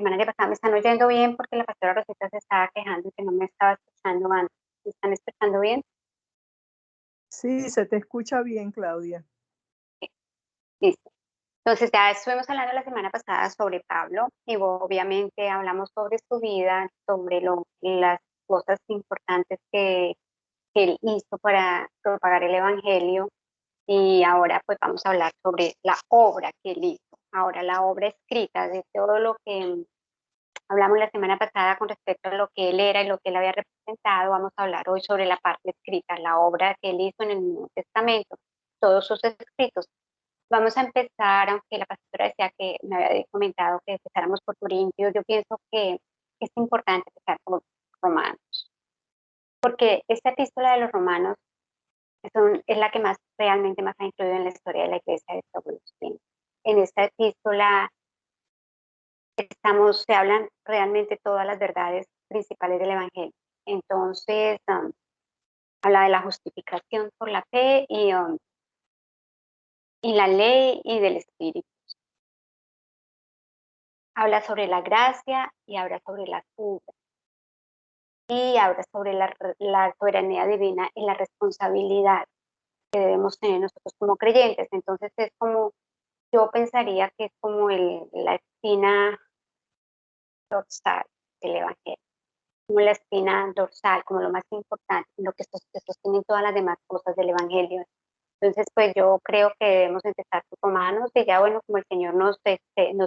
semana que pasada. ¿Me están oyendo bien? Porque la pastora Rosita se estaba quejando que no me estaba escuchando antes. ¿Me están escuchando bien? Sí, se te escucha bien, Claudia. Sí, listo. Entonces ya estuvimos hablando la semana pasada sobre Pablo y obviamente hablamos sobre su vida, sobre las cosas importantes que él hizo para propagar el Evangelio y ahora pues vamos a hablar sobre la obra que él hizo. Ahora la obra escrita de todo lo que hablamos la semana pasada con respecto a lo que él era y lo que él había representado. Vamos a hablar hoy sobre la parte escrita, la obra que él hizo en el Nuevo Testamento, todos sus escritos. Vamos a empezar, aunque la pastora decía que me había comentado que empezáramos por Corintios, yo pienso que es importante empezar por Romanos, porque esta epístola de los Romanos es la que más realmente más ha influido en la historia de la iglesia de todos los tiempos. En esta epístola se hablan realmente todas las verdades principales del Evangelio. Entonces, habla de la justificación por la fe y la ley y del Espíritu. Habla sobre la gracia y habla sobre las obras. Y habla sobre la soberanía divina y la responsabilidad que debemos tener nosotros como creyentes. Entonces, es como, yo pensaría que es como la espina dorsal del Evangelio, como la espina dorsal, como lo más importante, lo que sostienen todas las demás cosas del Evangelio. Entonces, pues yo creo que debemos empezar por Romanos y ya, bueno, como el Señor nos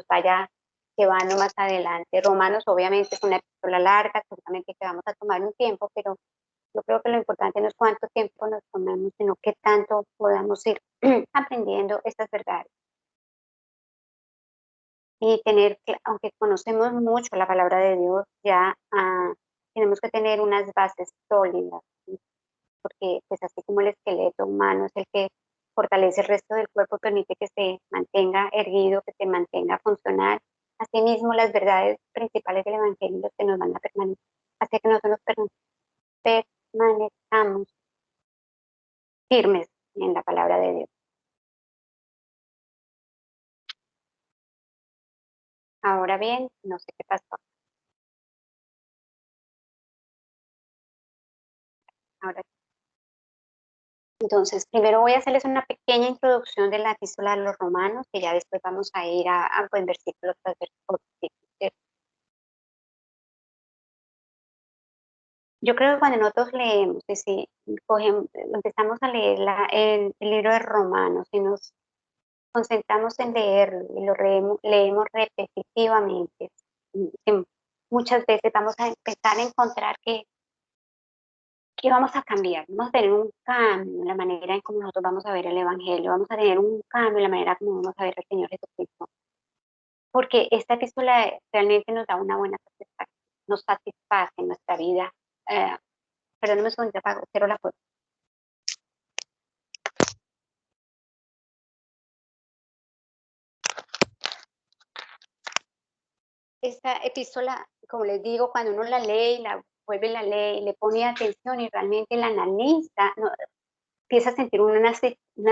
vaya llevando más adelante. Romanos obviamente es una epístola larga, seguramente que vamos a tomar un tiempo, pero yo creo que lo importante no es cuánto tiempo nos tomemos, sino qué tanto podamos ir aprendiendo estas verdades. Y tener, aunque conocemos mucho la palabra de Dios, ya tenemos que tener unas bases sólidas, ¿sí? Porque pues así como el esqueleto humano es el que fortalece el resto del cuerpo, permite que se mantenga erguido, que se mantenga funcional. Asimismo, las verdades principales del Evangelio que nos van a permanecer, hacia que nosotros permanezcamos firmes en la palabra de Dios. Ahora bien, no sé qué pasó. Ahora Entonces, primero voy a hacerles una pequeña introducción de la epístola de los Romanos y ya después vamos a ir a pues, versículo tras versículo. Yo creo que cuando nosotros leemos, y si empezamos a leer el libro de Romanos y nos concentramos en leerlo y lo leemos repetitivamente, muchas veces vamos a empezar a encontrar que vamos a cambiar, vamos a tener un cambio en la manera en cómo nosotros vamos a ver el Evangelio, vamos a tener un cambio en la manera como vamos a ver al Señor Jesucristo, porque esta epístola realmente nos da una buena satisfacción, nos satisface en nuestra vida. Perdóname un segundo, apago, cierro la puerta. Esta epístola, como les digo, cuando uno la lee y la vuelve la lee y le pone atención y realmente la analiza, no, empieza a sentir una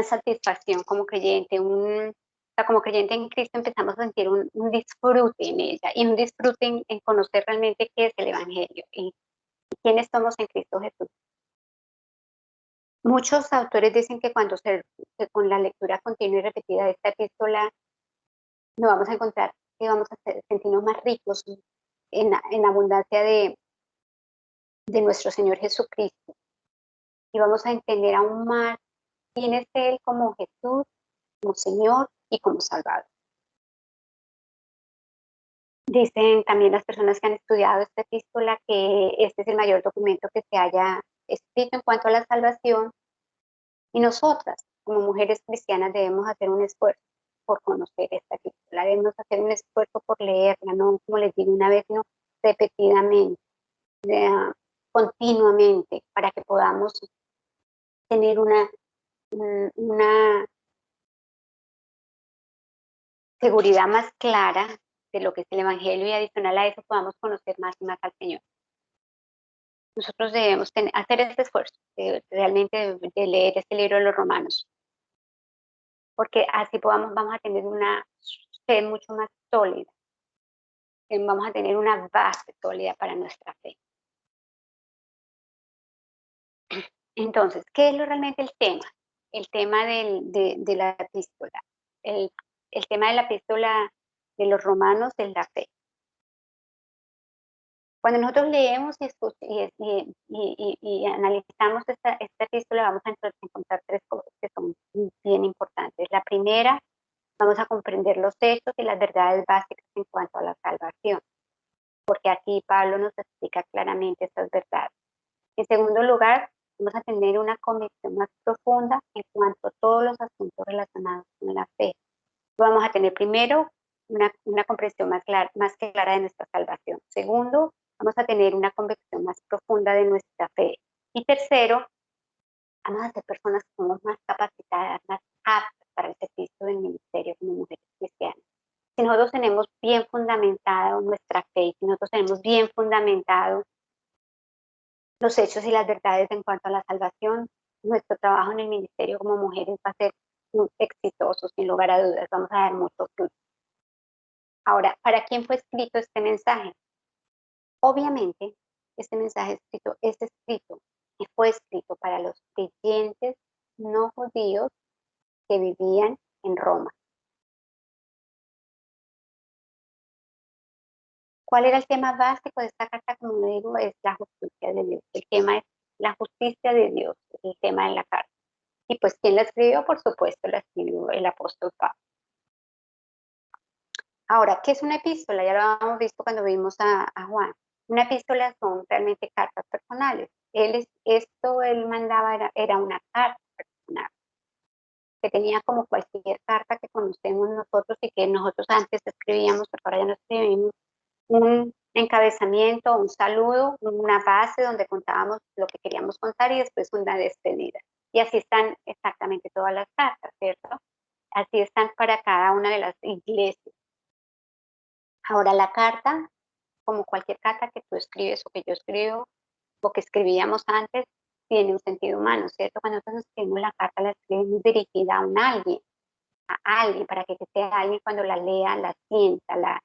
satisfacción como creyente, como creyente en Cristo empezamos a sentir un disfrute en ella y un disfrute en conocer realmente qué es el Evangelio y quiénes somos en Cristo Jesús. Muchos autores dicen que que con la lectura continua y repetida de esta epístola nos vamos a encontrar que vamos a sentirnos más ricos en abundancia de nuestro Señor Jesucristo y vamos a entender aún más quién es Él como Jesús, como Señor y como Salvador. Dicen también las personas que han estudiado esta epístola que este es el mayor documento que se haya escrito en cuanto a la salvación y nosotras, como mujeres cristianas, debemos hacer un esfuerzo por conocer esta epístola, debemos hacer un esfuerzo por leerla, no como les digo una vez, sino repetidamente, continuamente, para que podamos tener una seguridad más clara de lo que es el Evangelio y adicional a eso podamos conocer más y más al Señor. Nosotros debemos hacer este esfuerzo realmente de leer este libro de los Romanos, porque así vamos a tener una fe mucho más sólida vamos a tener una base sólida para nuestra fe. Entonces, ¿qué es realmente el tema? El tema de la epístola. El tema de la epístola de los romanos es la fe. Cuando nosotros leemos y analizamos esta epístola, vamos a encontrar tres cosas que son bien importantes. La primera, vamos a comprender los hechos y las verdades básicas en cuanto a la salvación, porque aquí Pablo nos explica claramente estas verdades. En segundo lugar, vamos a tener una convicción más profunda en cuanto a todos los asuntos relacionados con la fe. Vamos a tener primero una comprensión más clara de nuestra salvación. Segundo, vamos a tener una convicción más profunda de nuestra fe. Y tercero, vamos a ser personas que somos más capacitadas, más aptas para el servicio del ministerio como mujeres cristianas. Si nosotros tenemos bien fundamentado nuestra fe, si nosotros tenemos bien fundamentado los hechos y las verdades en cuanto a la salvación, nuestro trabajo en el ministerio como mujeres va a ser muy exitoso, sin lugar a dudas, vamos a dar mucho fruto. Ahora, ¿para quién fue escrito este mensaje? Obviamente, este mensaje es escrito y fue escrito para los creyentes no judíos que vivían en Roma. ¿Cuál era el tema básico de esta carta? Como le digo, es la justicia de Dios. El tema es la justicia de Dios, el tema de la carta. Y pues, ¿quién la escribió? Por supuesto, la escribió el apóstol Pablo. Ahora, ¿qué es una epístola? Ya lo habíamos visto cuando vimos a Juan. Una epístola son realmente cartas personales. Él mandaba, era una carta personal, que tenía como cualquier carta que conocemos nosotros y que nosotros antes escribíamos, pero ahora ya no escribimos, un encabezamiento, un saludo, una base donde contábamos lo que queríamos contar y después una despedida. Y así están exactamente todas las cartas, ¿cierto? Así están para cada una de las iglesias. Ahora la carta, como cualquier carta que tú escribes o que yo escribo o que escribíamos antes, tiene un sentido humano, ¿cierto? Cuando nosotros escribimos la carta, la escribimos dirigida a alguien, para que sea alguien cuando la lea, la sienta,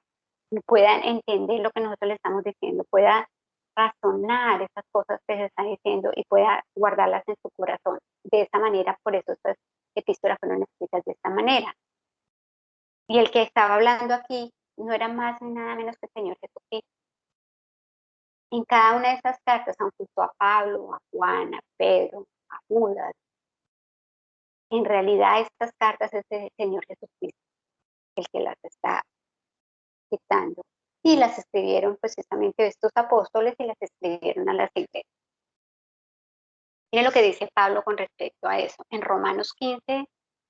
pueda entender lo que nosotros le estamos diciendo, pueda razonar esas cosas que se están diciendo y pueda guardarlas en su corazón. De esa manera, por eso estas epístolas fueron escritas de esta manera. Y el que estaba hablando aquí no era más ni nada menos que el Señor Jesucristo. En cada una de estas cartas, aunque usó a Pablo, a Juan, a Pedro, a Judas, en realidad estas cartas es el Señor Jesucristo el que las está dictando. Y las escribieron precisamente estos apóstoles y las escribieron a las iglesias. Miren lo que dice Pablo con respecto a eso, en Romanos 15,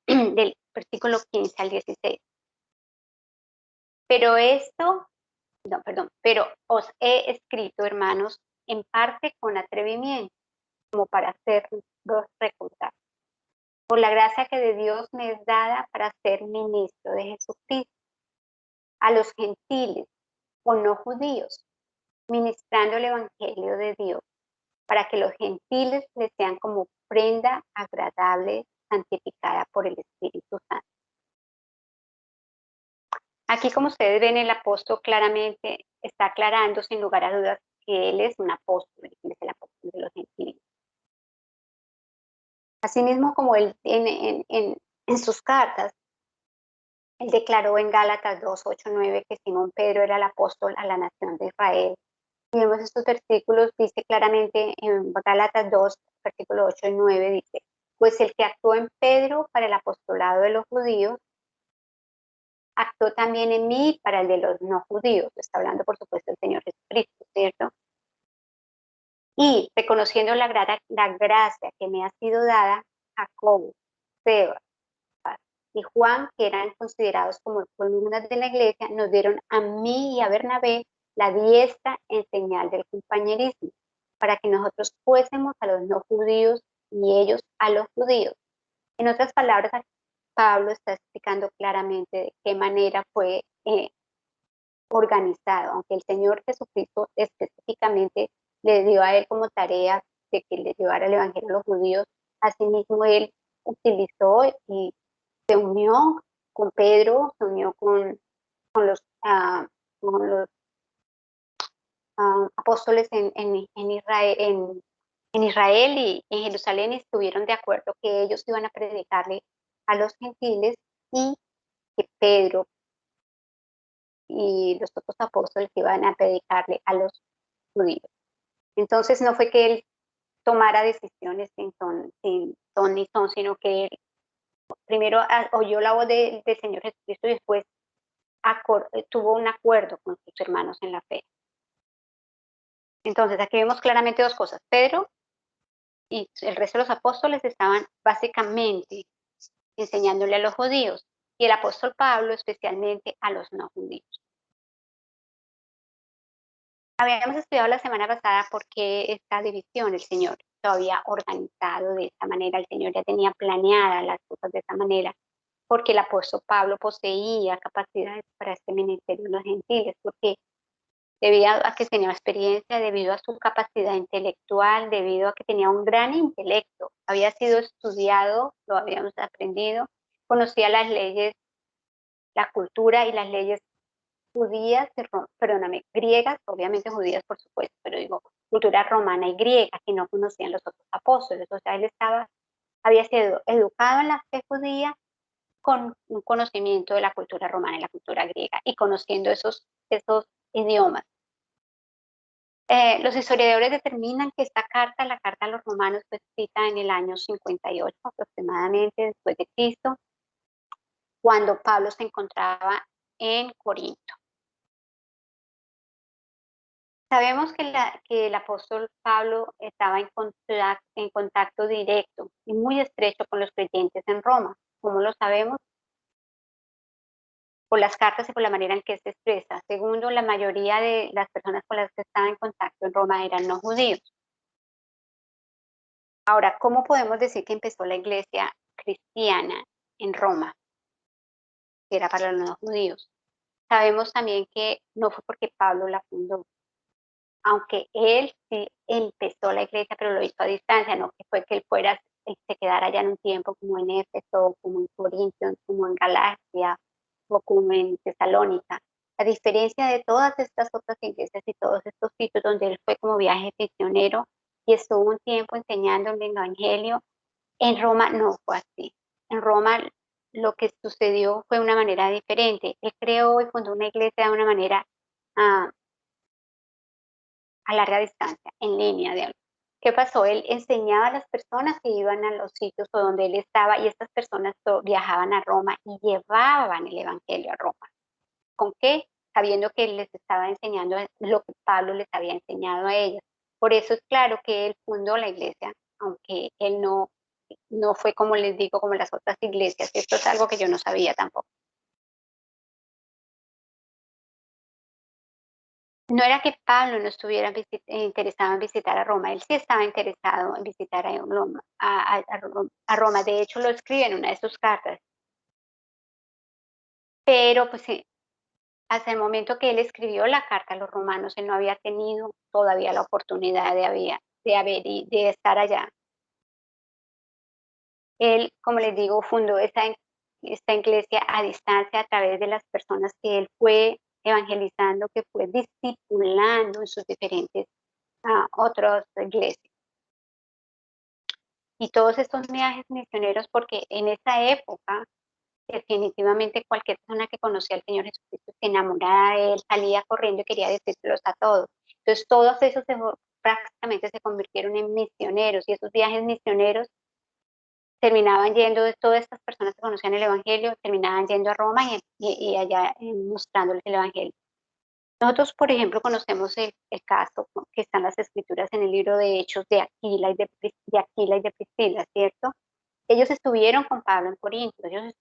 del versículo 15 al 16. Pero os he escrito, hermanos, en parte con atrevimiento, como para hacerlos recordar. Por la gracia que de Dios me es dada para ser ministro de Jesucristo, a los gentiles o no judíos, ministrando el evangelio de Dios, para que los gentiles les sean como prenda agradable, santificada por el Espíritu Santo. Aquí, como ustedes ven, el apóstol claramente está aclarando sin lugar a dudas que él es un apóstol, él es el apóstol de los gentiles. Asimismo, como él en sus cartas, él declaró en Gálatas 2, 8, 9 que Simón Pedro era el apóstol a la nación de Israel. Y vemos estos versículos, dice claramente en Gálatas 2, versículo 8 y 9, dice, pues el que actuó en Pedro para el apostolado de los judíos, actuó también en mí para el de los no judíos. Está hablando, por supuesto, el Señor Jesucristo, ¿cierto? Y reconociendo la gracia que me ha sido dada, Jacobo, Seba y Juan, que eran considerados como columnas de la iglesia, nos dieron a mí y a Bernabé la diestra en señal del compañerismo, para que nosotros fuésemos a los no judíos y ellos a los judíos. En otras palabras, Pablo está explicando claramente de qué manera fue organizado, aunque el Señor Jesucristo específicamente le dio a él como tarea de que le llevara el evangelio a los judíos, asimismo él utilizó y se unió con Pedro, se unió con los apóstoles en Israel y en Jerusalén estuvieron de acuerdo que ellos iban a predicarle a los gentiles y que Pedro y los otros apóstoles iban a predicarle a los judíos. Entonces no fue que él tomara decisiones sin ton ni son, sino que él primero oyó la voz del Señor Jesucristo y después tuvo un acuerdo con sus hermanos en la fe. Entonces aquí vemos claramente dos cosas. Pedro y el resto de los apóstoles estaban básicamente enseñándole a los judíos y el apóstol Pablo especialmente a los no judíos. Habíamos estudiado la semana pasada por qué esta división el Señor lo había organizado de esta manera, el Señor ya tenía planeadas las cosas de esta manera, porque el apóstol Pablo poseía capacidades para este ministerio de los gentiles, porque debido a que tenía experiencia, debido a su capacidad intelectual, debido a que tenía un gran intelecto, había sido estudiado, lo habíamos aprendido, conocía las leyes, la cultura y las leyes judías, perdóname, griegas, obviamente judías por supuesto, pero digo, cultura romana y griega que no conocían los otros apóstoles, o sea, él había sido educado en la fe judía con un conocimiento de la cultura romana y la cultura griega y conociendo esos idiomas. Los historiadores determinan que esta carta, la carta a los romanos, fue escrita en el año 58 aproximadamente después de Cristo, cuando Pablo se encontraba en Corinto. Sabemos que el apóstol Pablo estaba en contacto directo y muy estrecho con los creyentes en Roma. ¿Cómo lo sabemos? Por las cartas y por la manera en que se expresa. Segundo, la mayoría de las personas con las que estaba en contacto en Roma eran no judíos. Ahora, ¿cómo podemos decir que empezó la iglesia cristiana en Roma? Que era para los no judíos. Sabemos también que no fue porque Pablo la fundó, aunque él sí empezó la iglesia, pero lo hizo a distancia, no que fue que él se quedara allá en un tiempo como en Éfeso, como en Corinto, como en Galacia o como en Tesalónica. A diferencia de todas estas otras iglesias y todos estos sitios donde él fue como viaje misionero y estuvo un tiempo enseñando el evangelio, en Roma no fue así. En Roma lo que sucedió fue de una manera diferente. Él creó y fundó una iglesia de una manera a larga distancia, en línea. ¿Qué pasó? Él enseñaba a las personas que iban a los sitios o donde él estaba y estas personas viajaban a Roma y llevaban el evangelio a Roma. ¿Con qué? Sabiendo que él les estaba enseñando lo que Pablo les había enseñado a ellos. Por eso es claro que él fundó la iglesia, aunque él no fue, como les digo, como las otras iglesias. Esto es algo que yo no sabía tampoco. No era que Pablo no estuviera interesado en visitar a Roma, él sí estaba interesado en visitar a Roma. De hecho, lo escribe en una de sus cartas. Pero pues sí, hasta el momento que él escribió la carta a los romanos, él no había tenido todavía la oportunidad de estar allá. Él, como les digo, fundó esta iglesia a distancia a través de las personas que él fue evangelizando, que fue discipulando en sus diferentes otras iglesias. Y todos estos viajes misioneros, porque en esa época, definitivamente cualquier persona que conocía al Señor Jesucristo se enamoraba de él, salía corriendo y quería decírselos a todos. Entonces todos esos prácticamente se convirtieron en misioneros y esos viajes misioneros terminaban yendo, de todas estas personas que conocían el Evangelio, terminaban yendo a Roma y allá mostrándoles el Evangelio. Nosotros, por ejemplo, conocemos el caso que están las escrituras en el libro de Hechos de Aquila y de Priscila, ¿cierto? Ellos estuvieron con Pablo en Corinto, ellos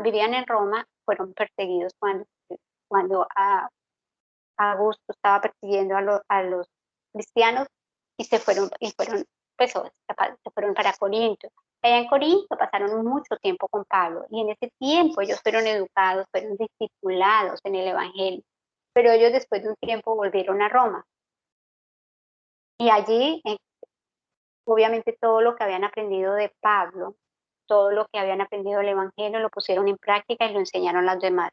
vivían en Roma, fueron perseguidos cuando Augusto estaba persiguiendo a los cristianos y pues, se fueron para Corinto. Allá en Corinto pasaron mucho tiempo con Pablo y en ese tiempo ellos fueron educados, fueron discipulados en el Evangelio, pero ellos después de un tiempo volvieron a Roma. Y allí, obviamente, todo lo que habían aprendido de Pablo, todo lo que habían aprendido del Evangelio, lo pusieron en práctica y lo enseñaron a los demás.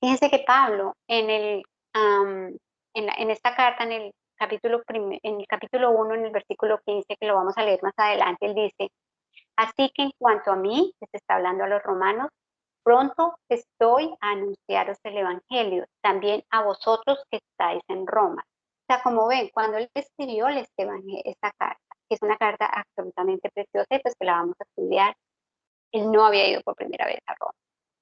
Fíjense que Pablo, en el en esta carta, en el capítulo 1, en el versículo 15, que lo vamos a leer más adelante, él dice: así que en cuanto a mí, que se está hablando a los romanos, pronto estoy a anunciaros el Evangelio, también a vosotros que estáis en Roma. O sea, como ven, cuando él escribió esta carta, que es una carta absolutamente preciosa, y pues que la vamos a estudiar, él no había ido por primera vez a Roma.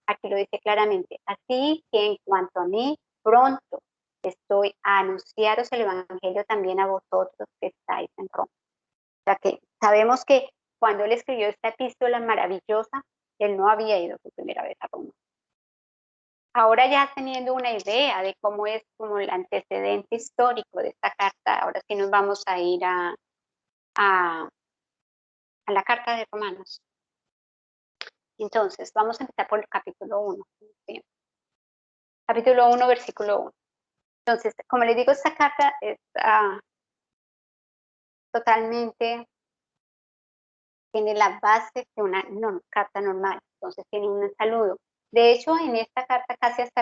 Aquí lo dice claramente: así que en cuanto a mí, pronto estoy a anunciaros el Evangelio también a vosotros que estáis en Roma. O sea que sabemos que cuando él escribió esta epístola maravillosa, él no había ido por primera vez a Roma. Ahora ya teniendo una idea de cómo es como el antecedente histórico de esta carta, ahora sí nos vamos a ir a la carta de Romanos. Entonces, vamos a empezar por el capítulo 1. ¿Sí? Capítulo 1, versículo 1. Entonces, como les digo, esta carta es totalmente, tiene la base de una carta normal. Entonces, tiene un saludo. De hecho, en esta carta casi hasta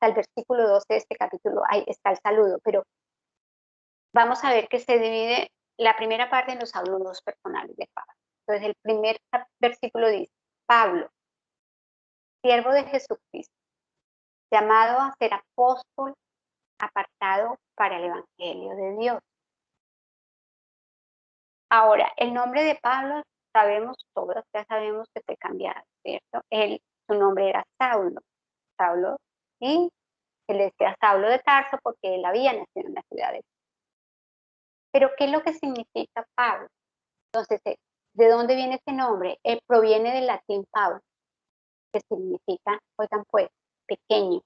el versículo 12 de este capítulo, ahí está el saludo, pero vamos a ver que se divide la primera parte en los saludos personales de Pablo. Entonces, el primer versículo dice: Pablo, siervo de Jesucristo, llamado a ser apóstol, apartado para el Evangelio de Dios. Ahora, el nombre de Pablo, todos ya sabemos que fue cambiado, ¿cierto? Su nombre era Saulo, y él decía Saulo de Tarso porque él había nacido en la ciudad de Tarso. Pero, ¿qué es lo que significa Pablo? Entonces, ¿de dónde viene ese nombre? Él proviene del latín Paulus, que significa, oigan pues, pequeño.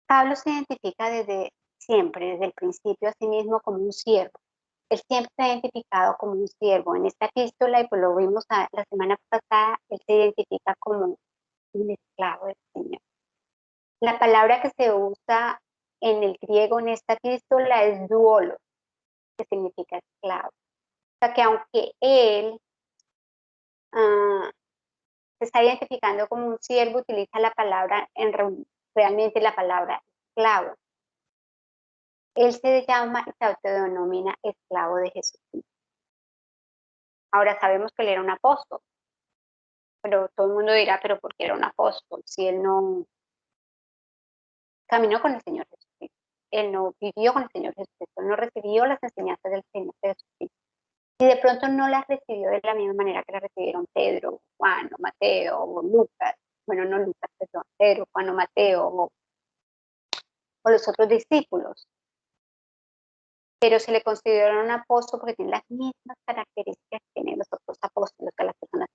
Pablo se identifica desde siempre, desde el principio, a sí mismo como un siervo. Él siempre se ha identificado como un siervo. En esta epístola, y pues lo vimos la semana pasada, él se identifica como un esclavo del Señor. La palabra que se usa en el griego en esta epístola es duolo, que significa esclavo. O sea que aunque él se está identificando como un siervo, utiliza la palabra, realmente la palabra esclavo. Él se llama y se autodenomina esclavo de Jesucristo. Ahora sabemos que él era un apóstol, pero todo el mundo dirá, pero ¿por qué era un apóstol? Si él no caminó con el Señor Jesucristo, él no vivió con el Señor Jesucristo, él no recibió las enseñanzas del Señor Jesucristo. Y de pronto no las recibió de la misma manera que las recibieron Pedro, Juan, o Mateo, o Lucas, bueno, no Lucas, perdón, Pedro, Juan o Mateo, o los otros discípulos. Pero se le considera un apóstol porque tiene las mismas características que tienen los otros apóstoles, que las personas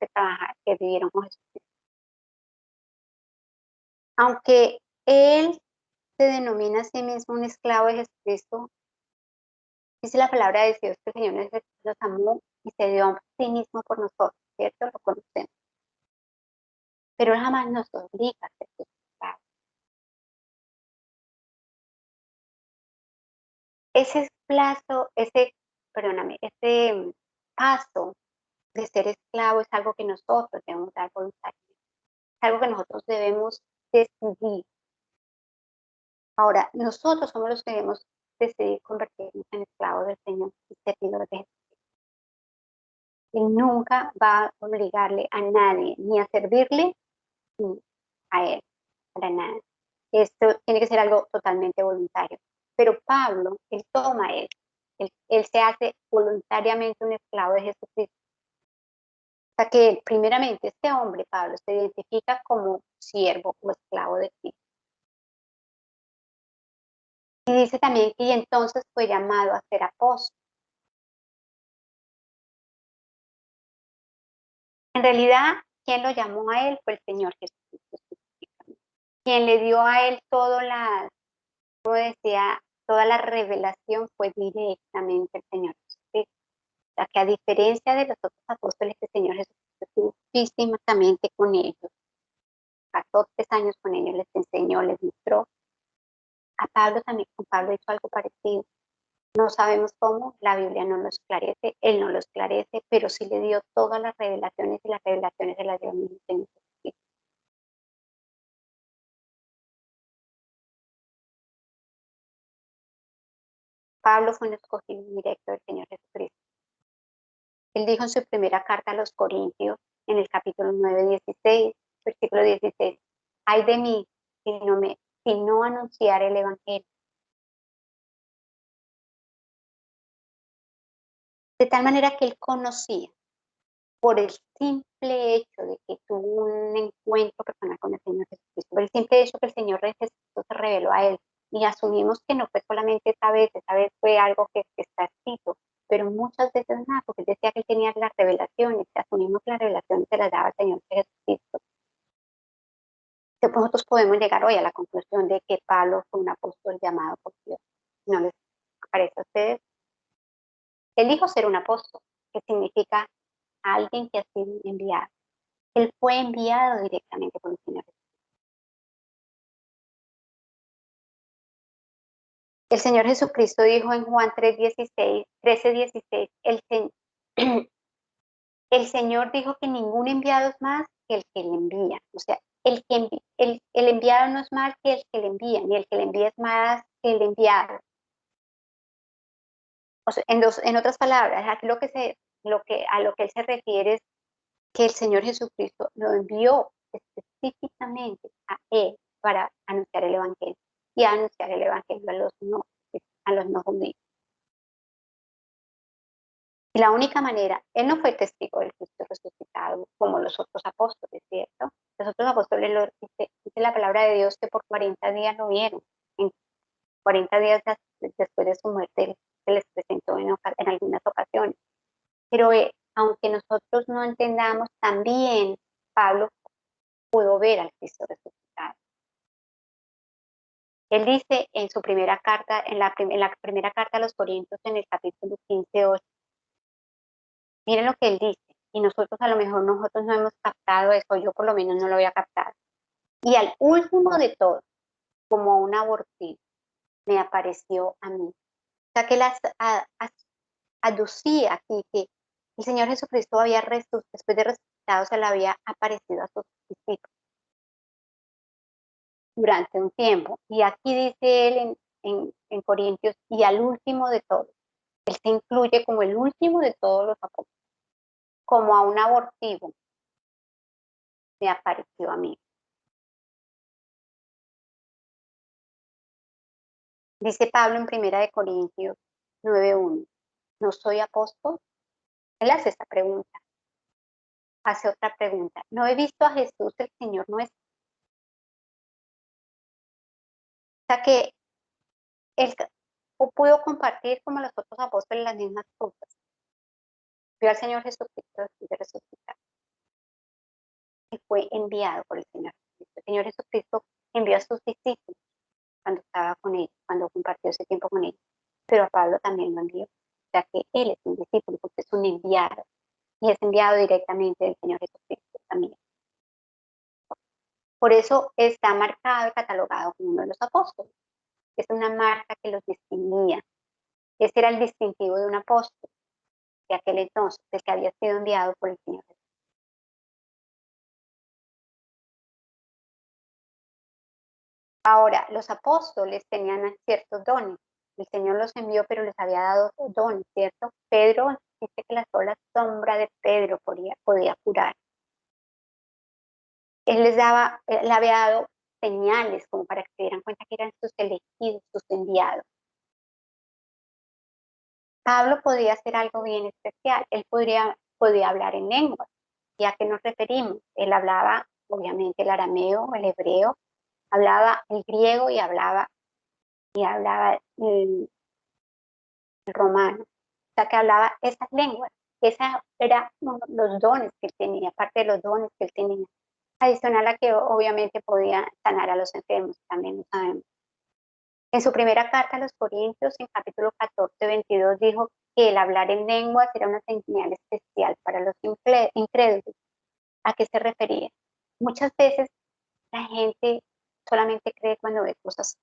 que vivieron con Jesucristo. Aunque él se denomina a sí mismo un esclavo de Jesucristo, dice la palabra de Dios que el Señor nos amó y se dio a sí mismo por nosotros, ¿cierto? Lo conocemos. Pero él jamás nos obliga a ser sus esclavos. Ese paso de ser esclavo es algo que nosotros debemos dar voluntariamente. Es algo que nosotros debemos decidir. Ahora, nosotros somos los que debemos decidir convertirnos en esclavos del Señor y servidores de Jesús. Y nunca va a obligarle a nadie, ni a servirle, ni a Él, para nada. Esto tiene que ser algo totalmente voluntario. Pero Pablo, él toma él se hace voluntariamente un esclavo de Jesucristo. O sea que primeramente este hombre, Pablo, se identifica como siervo o esclavo de Cristo. Y dice también que entonces fue llamado a ser apóstol. En realidad, quien lo llamó a él fue el Señor Jesucristo. Quien le dio a él como decía, toda la revelación fue directamente el Señor Jesucristo. O sea que a diferencia de los otros apóstoles, el Señor Jesucristo estuvo físicamente con ellos. Pasó 3 años con ellos, les enseñó, les mostró. Con Pablo hizo algo parecido. No sabemos cómo, la Biblia no lo esclarece, Él no lo esclarece, pero sí le dio todas las revelaciones y las revelaciones se las dio al mismo Señor Jesucristo. Pablo fue un escogido directo del Señor Jesucristo. Él dijo en su primera carta a los Corintios, en el capítulo 9, 16, versículo 16, ay de mí si no anunciar el Evangelio. De tal manera que él conocía, por el simple hecho de que tuvo un encuentro personal con el Señor Jesucristo, por el simple hecho que el Señor Jesucristo se reveló a él, y asumimos que no fue solamente esa vez fue algo que está escrito, pero muchas veces más, porque él decía que él tenía las revelaciones, asumimos que las revelaciones se las daba el Señor Jesucristo. Entonces nosotros podemos llegar hoy a la conclusión de que Pablo fue un apóstol llamado por Dios. ¿No les parece a ustedes? Él dijo ser un apóstol, que significa alguien que ha sido enviado. Él fue enviado directamente por el Señor. El Señor Jesucristo dijo en Juan 13:16, el Señor dijo que ningún enviado es más que el que le envía. O sea, el enviado no es más que el que le envía, ni el que le envía es más que el enviado. O sea, en otras palabras, aquí a lo que él se refiere es que el Señor Jesucristo lo envió específicamente a él para anunciar el Evangelio y anunciar el Evangelio a los no judíos. Y la única manera, él no fue testigo del Cristo resucitado como los otros apóstoles, ¿cierto? Los otros apóstoles dice la palabra de Dios que por 40 días lo vieron. En 40 días después de su muerte se les presentó en algunas ocasiones. Pero aunque nosotros no entendamos, también Pablo pudo ver al Cristo resucitado. Él dice en su primera carta, en la primera carta a los Corintios, en el capítulo 15:8, miren lo que él dice, y nosotros nosotros no hemos captado eso, yo por lo menos no lo había captado. Y al último de todo, como un abortivo, me apareció a mí. O sea que aducía aquí que el Señor Jesucristo después de resucitado, se le había aparecido a sus discípulos durante un tiempo. Y aquí dice él en Corintios, y al último de todos. Él se incluye como el último de todos los apóstoles, como a un abortivo me apareció a mí. Dice Pablo en 1 Corintios 9:1, ¿no soy apóstol? Él hace esta pregunta, hace otra pregunta, ¿no he visto a Jesús el Señor nuestro? O sea que él pudo compartir como los otros apóstoles las mismas cosas. Vio al Señor Jesucristo después de resucitar y fue enviado por el Señor Jesucristo. El Señor Jesucristo envió a sus discípulos cuando estaba con ellos, cuando compartió ese tiempo con ellos, pero a Pablo también lo envió. O sea que él es un discípulo porque es un enviado y es enviado directamente del Señor Jesucristo también. Por eso está marcado y catalogado como uno de los apóstoles. Es una marca que los distinguía. Ese era el distintivo de un apóstol de aquel entonces, el que había sido enviado por el Señor Jesús. Ahora, los apóstoles tenían ciertos dones. El Señor los envió, pero les había dado dones, ¿cierto? Pedro dice que la sola sombra de Pedro podía curar. Él había dado señales como para que se dieran cuenta que eran sus elegidos, sus enviados. Pablo podía hacer algo bien especial. Él podía hablar en lenguas. ¿Y a qué nos referimos? Él hablaba, obviamente, el arameo, el hebreo, hablaba el griego y hablaba el romano. O sea, que hablaba esas lenguas. Esos eran los dones que él tenía, parte de los dones que él tenía. Adicional a que obviamente podía sanar a los enfermos, también lo sabemos. En su primera carta a los Corintios, en capítulo 14:22, dijo que el hablar en lenguas era una señal especial para los incrédulos. ¿A qué se refería? Muchas veces la gente solamente cree cuando ve cosas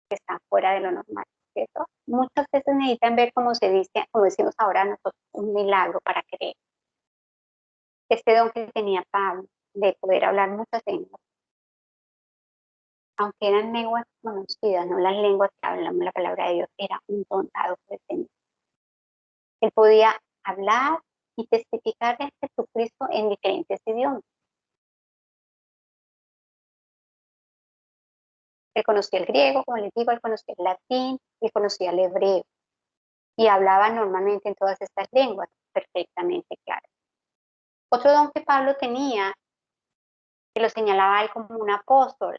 que están fuera de lo normal, ¿cierto? Muchas veces pueden ver, como se dice, como decimos ahora nosotros, un milagro para creer. Este don que tenía Pablo de poder hablar muchas lenguas, aunque eran lenguas conocidas, no las lenguas que hablamos la palabra de Dios, era un don dado por el Señor. Él podía hablar y testificar de Jesucristo en diferentes idiomas. Él conocía el griego, como les digo, él conocía el latín, él conocía el hebreo y hablaba normalmente en todas estas lenguas perfectamente claro. Otro don que Pablo tenía, que lo señalaba a él como un apóstol,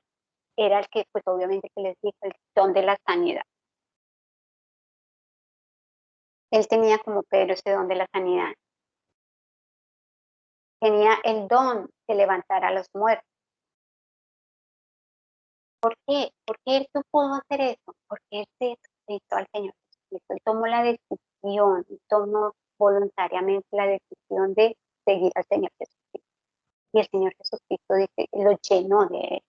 era el que, pues obviamente que les dijo, el don de la sanidad. Él tenía como Pedro ese don de la sanidad. Tenía el don de levantar a los muertos. ¿Por qué? ¿Por qué él no pudo hacer eso? Porque él se hizo al Señor Jesucristo. Él tomó la decisión, tomó voluntariamente la decisión de seguir al Señor Jesucristo. Y el Señor Jesucristo dice, lo llenó de él.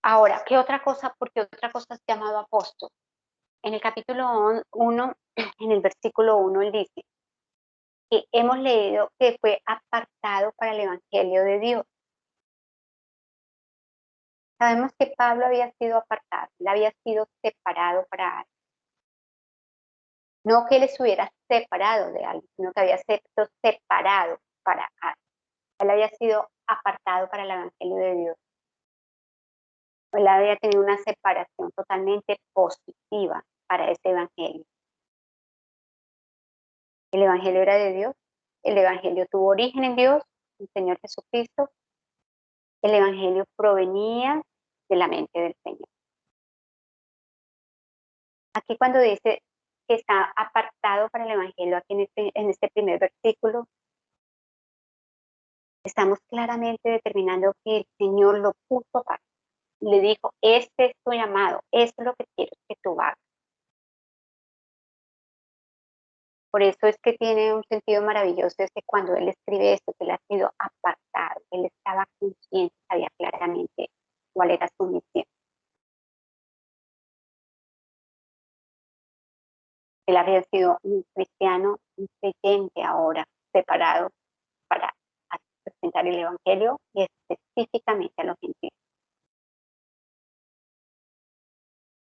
Ahora, ¿qué otra cosa? Porque otra cosa es llamado apóstol. En el capítulo 1, en el versículo 1, él dice que hemos leído que fue apartado para el Evangelio de Dios. Sabemos que Pablo había sido apartado, él había sido separado para algo. No que él estuviera separado de algo, sino que había sido separado para algo. Él había sido apartado para el Evangelio de Dios. Él había tenido una separación totalmente positiva para ese Evangelio. El Evangelio era de Dios, el Evangelio tuvo origen en Dios, el Señor Jesucristo. El Evangelio provenía de la mente del Señor. Aquí cuando dice que está apartado para el Evangelio, aquí en este primer versículo, estamos claramente determinando que el Señor lo puso aparte. Le dijo, este es tu llamado, esto es lo que quiero que tú hagas. Por eso es que tiene un sentido maravilloso, es que cuando él escribe esto, que él ha sido apartado, él estaba consciente, sabía claramente cuál era su misión. Él había sido un cristiano, un creyente ahora, separado para presentar el Evangelio y específicamente a los gentiles.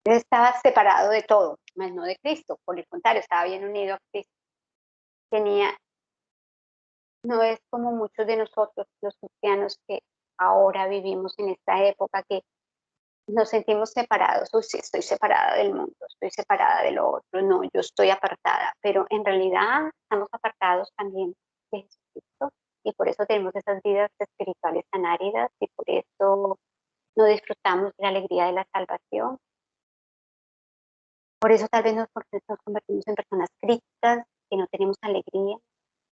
Él estaba separado de todo, más no de Cristo, por el contrario, estaba bien unido a Cristo. No es como muchos de nosotros, los cristianos, que ahora vivimos en esta época que nos sentimos separados. Uy, sí, estoy separada del mundo, estoy separada de lo otro, no, yo estoy apartada, pero en realidad estamos apartados también de Jesucristo y por eso tenemos esas vidas espirituales tan áridas y por eso no disfrutamos de la alegría de la salvación. Por eso tal vez nos convertimos en personas críticas, que no tenemos alegría,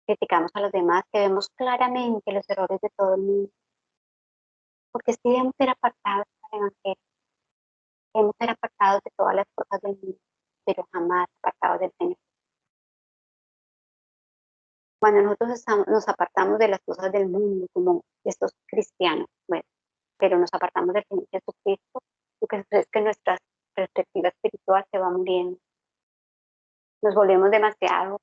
criticamos a los demás, que vemos claramente los errores de todo el mundo, porque sí debemos ser apartados del Evangelio, debemos ser apartados de todas las cosas del mundo, pero jamás apartados del Señor. Cuando nosotros nos apartamos de las cosas del mundo, como estos cristianos, bueno, pero nos apartamos del Señor Jesucristo, lo que sucede es que nuestra perspectiva espiritual se va muriendo. Nos volvemos demasiado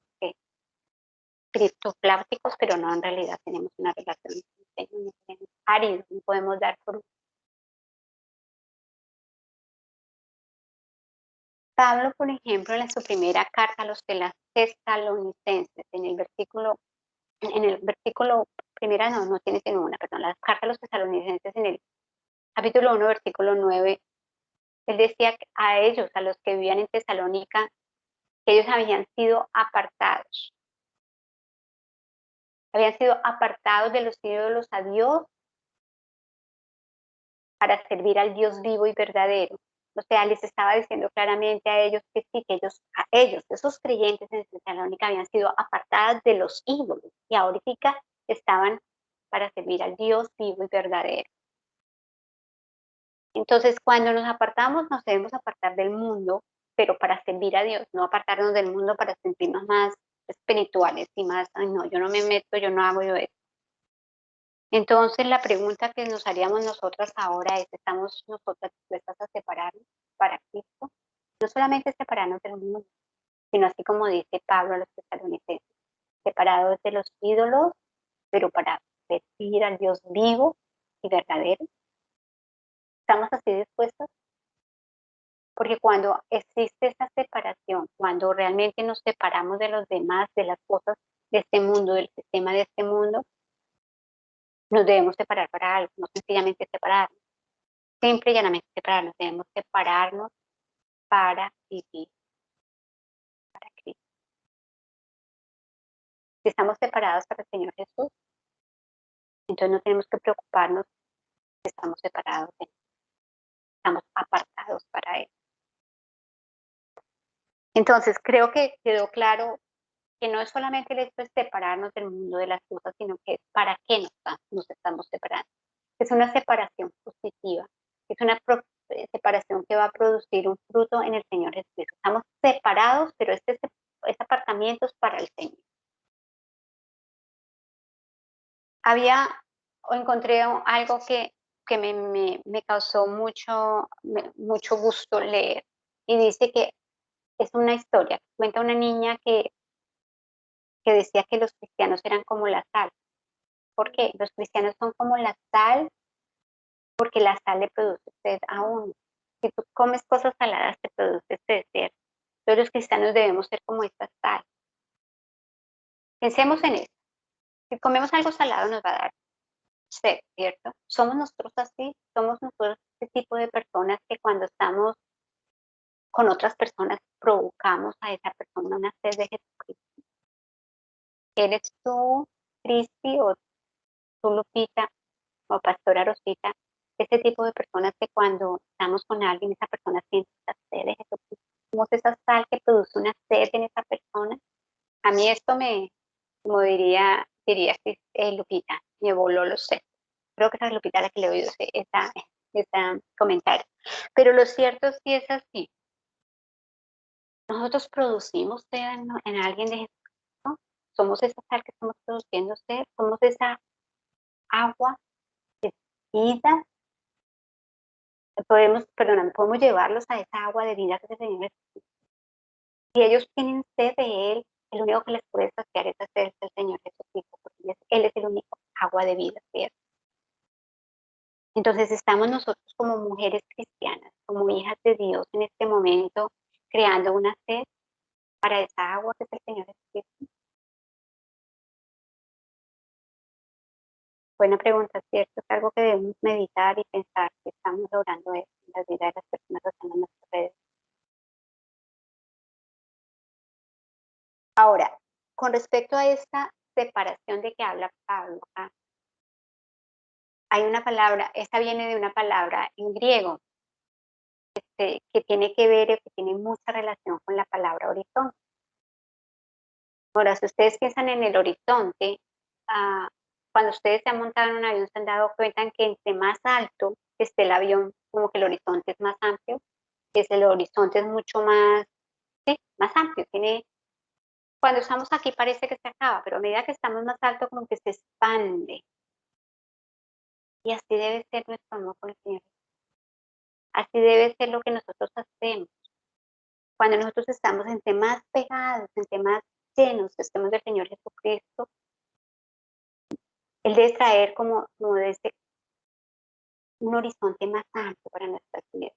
criptopláticos, pero no, en realidad tenemos una relación con el Señor, no tenemos áridos, no podemos dar por. Pablo, por ejemplo, en su primera carta a los tesalonicenses, en el versículo primera, no tiene sino una, perdón, la carta a los tesalonicenses en el capítulo 1, versículo 9, él decía a ellos, a los que vivían en Tesalónica, que ellos habían sido apartados de los ídolos a Dios para servir al Dios vivo y verdadero. O sea, les estaba diciendo claramente a ellos que sí, que esos creyentes en Tesalónica habían sido apartados de los ídolos y ahorita estaban para servir al Dios vivo y verdadero. Entonces, cuando nos apartamos, nos debemos apartar del mundo, pero para servir a Dios, no apartarnos del mundo para sentirnos más espirituales y más, ay no, yo no me meto, yo no hago yo eso. Entonces, la pregunta que nos haríamos nosotras ahora es, ¿estamos nosotras dispuestas a separarnos para Cristo? No solamente separarnos del mundo, sino así como dice Pablo a los tesalonicenses, separados de los ídolos, pero para servir al Dios vivo y verdadero. ¿Estamos así dispuestos? Porque cuando existe esa separación, cuando realmente nos separamos de los demás, de las cosas de este mundo, del sistema de este mundo, nos debemos separar para algo, no sencillamente separarnos. Simple y llanamente separarnos, debemos separarnos para vivir para Cristo. Si estamos separados para el Señor Jesús, entonces no tenemos que preocuparnos si estamos separados de Él, estamos apartados para Él. Entonces creo que quedó claro que no es solamente el hecho de separarnos del mundo de las cosas, sino que es para qué nos estamos separando. Es una separación positiva, es una separación que va a producir un fruto en el Señor Jesucristo. Estamos separados, pero este apartamiento es para el Señor. Había o encontré algo que me causó mucho gusto leer y dice que es una historia, cuenta una niña que decía que los cristianos eran como la sal. ¿Por qué? Los cristianos son como la sal porque la sal le produce sed a uno. Si tú comes cosas saladas te produce sed, ¿cierto? Entonces los cristianos debemos ser como esta sal. Pensemos en eso. Si comemos algo salado nos va a dar sed, ¿cierto? Somos nosotros así, somos nosotros este tipo de personas que cuando estamos con otras personas provocamos a esa persona una sed de Jesucristo. ¿Eres tú, Cristi, o tú, Lupita, o Pastora Rosita, ese tipo de personas que cuando estamos con alguien, esa persona siente esa sed de Jesucristo? ¿Cómo es esa sal que produce una sed en esa persona? A mí esto como diría así, Lupita, me voló los sesos. Creo que esa es Lupita la que le he oído ese comentario. Pero lo cierto sí es así. Nosotros producimos sed en alguien de Jesucristo. Somos esa sal que estamos produciendo sed. Somos esa agua de vida. Podemos llevarlos a esa agua de vida que es el Señor Jesucristo. Si ellos tienen sed de Él, el único que les puede saciar esa sed es el Señor Jesucristo, porque Él es el único agua de vida, ¿cierto? Entonces estamos nosotros como mujeres cristianas, como hijas de Dios en este momento, creando una sed para esa agua que es el Señor Jesucristo. Buena pregunta, ¿cierto? Es algo que debemos meditar y pensar que estamos logrando eso en la vida de las personas que están en nuestras redes. Ahora, con respecto a esta separación de que habla Pablo, hay una palabra, esta viene de una palabra en griego, que tiene que ver, que tiene mucha relación con la palabra horizonte. Ahora, si ustedes piensan en el horizonte, ah, cuando ustedes se han montado en un avión, se han dado cuenta que entre más alto esté el avión, como que el horizonte es más amplio, el horizonte es mucho más, sí, más amplio. Cuando estamos aquí parece que se acaba, pero a medida que estamos más alto, como que se expande. Y así debe ser nuestro amor con el Señor. Así debe ser lo que nosotros hacemos. Cuando nosotros estamos entre más pegados, entre más llenos, estemos del Señor Jesucristo, Él debe traer como desde un horizonte más amplio para nuestras vidas.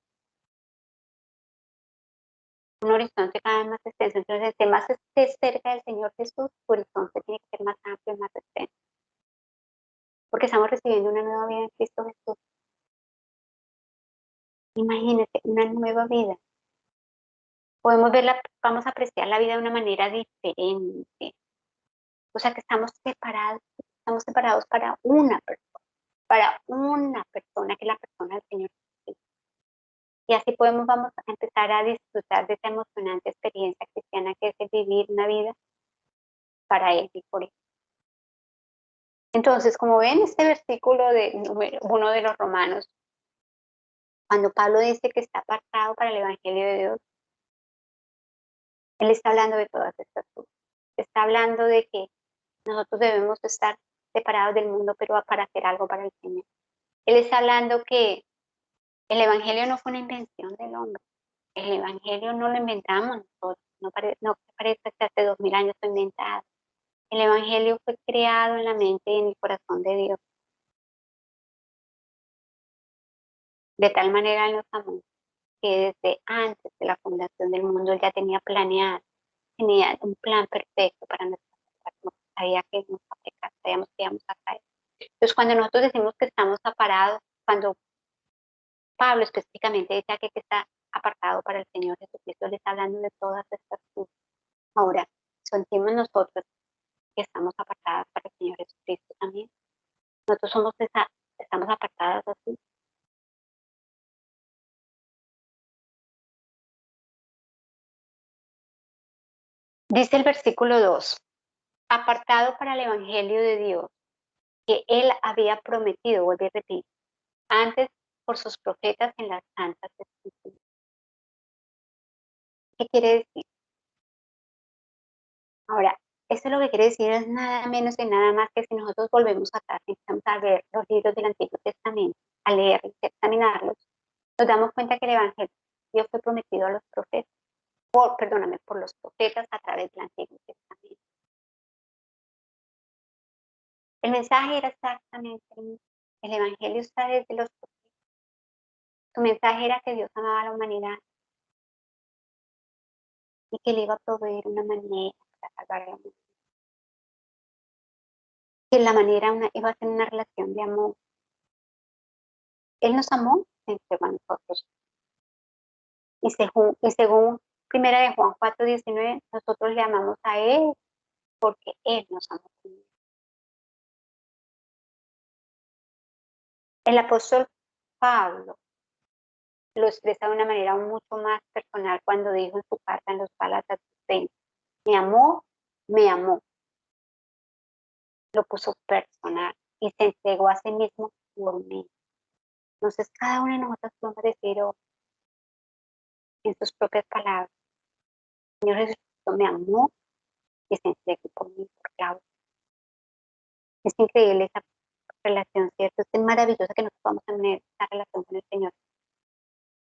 Un horizonte cada vez más extenso. Entonces, entre más estés cerca del Señor Jesús, tu horizonte tiene que ser más amplio y más extenso. Porque estamos recibiendo una nueva vida en Cristo Jesús. Imagínate, una nueva vida. Vamos a apreciar la vida de una manera diferente. O sea que estamos separados para una persona que es la persona del Señor Jesucristo. Y así vamos a empezar a disfrutar de esa emocionante experiencia cristiana que es el vivir una vida para Él y por Él. Entonces, como ven, este versículo de número 1 de los Romanos, cuando Pablo dice que está apartado para el Evangelio de Dios, él está hablando de todas estas cosas. Está hablando de que nosotros debemos estar separados del mundo, pero para hacer algo para el Señor. Él está hablando que el Evangelio no fue una invención del hombre. El Evangelio no lo inventamos nosotros. No parece que hace 2000 años fue inventado. El Evangelio fue creado en la mente y en el corazón de Dios. De tal manera Él nos amó que desde antes de la fundación del mundo Él ya tenía planeado, tenía un plan perfecto para nuestra vida. Sabía que nos iba a pecar, sabíamos que íbamos a caer. Entonces, cuando nosotros decimos que estamos separados, cuando Pablo específicamente dice que está apartado para el Señor Jesucristo, le está hablando de todas estas cosas. Ahora, sentimos nosotros que estamos apartadas para el Señor Jesucristo también. Nosotros estamos apartadas así. Dice el versículo 2, apartado para el Evangelio de Dios, que Él había prometido, vuelve a repetir, antes por sus profetas en las santas escrituras. ¿Qué quiere decir? Ahora, esto lo que quiere decir es nada menos y nada más que si nosotros volvemos atrás y empezamos a ver los libros del Antiguo Testamento, a leerlos, a examinarlos, nos damos cuenta que el Evangelio de Dios fue prometido a los profetas, por los profetas a través del Antiguo Testamento. El mensaje era exactamente el mismo. El Evangelio está desde los profetas. Su mensaje era que Dios amaba a la humanidad y que le iba a proveer una manera para salvar a la humanidad. Que la manera iba a ser una relación de amor. Él nos amó, se entregó a nosotros. Y según primera de Juan 4:19, nosotros le amamos a Él porque Él nos amó primero. El apóstol Pablo lo expresa de una manera mucho más personal cuando dijo en su carta en los Gálatas 20, me amó, lo puso personal y se entregó a sí mismo por mí. Entonces cada uno de nosotros podemos decir en sus propias palabras, Señor Jesucristo me amó y se entregó por mí, por Claudia. Es increíble esa relación, ¿cierto? Es maravilloso que nosotros podamos tener esa relación con el Señor,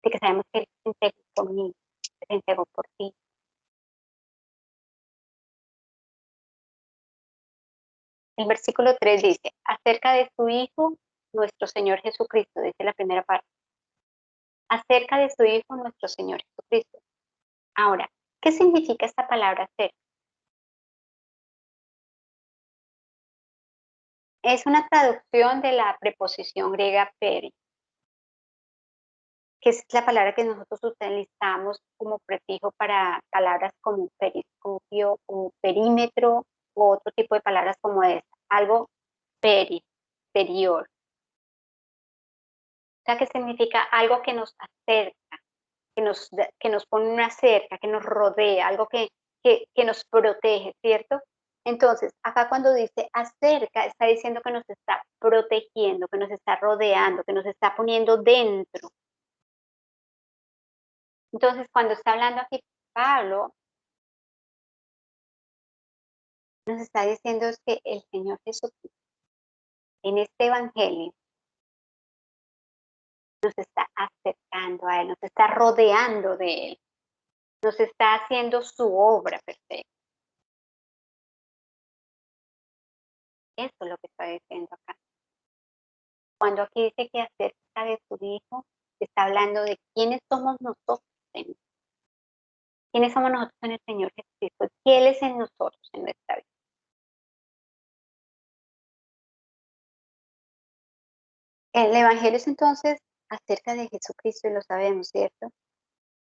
de que sabemos que Él se entregó por mí, que se entregó por ti. El versículo 3 dice, acerca de su Hijo, nuestro Señor Jesucristo, dice la primera parte. Acerca de su Hijo, nuestro Señor Jesucristo. Ahora, ¿qué significa esta palabra acerca? Es una traducción de la preposición griega peri, que es la palabra que nosotros utilizamos como prefijo para palabras como periscopio o perímetro u otro tipo de palabras como esta, algo superior. O sea, que significa algo que nos acerca, que nos pone una cerca, que nos rodea, algo que nos protege, ¿cierto? Entonces, acá cuando dice acerca, está diciendo que nos está protegiendo, que nos está rodeando, que nos está poniendo dentro. Entonces, cuando está hablando aquí Pablo, nos está diciendo es que el Señor Jesucristo en este evangelio nos está acercando a Él, nos está rodeando de Él, nos está haciendo su obra perfecta. Eso es lo que está diciendo acá. Cuando aquí dice que acerca de su Hijo, está hablando de quiénes somos nosotros en quiénes somos nosotros en el Señor Jesucristo, ¿qué Él es en nosotros en nuestra vida? El Evangelio es entonces acerca de Jesucristo y lo sabemos, ¿cierto?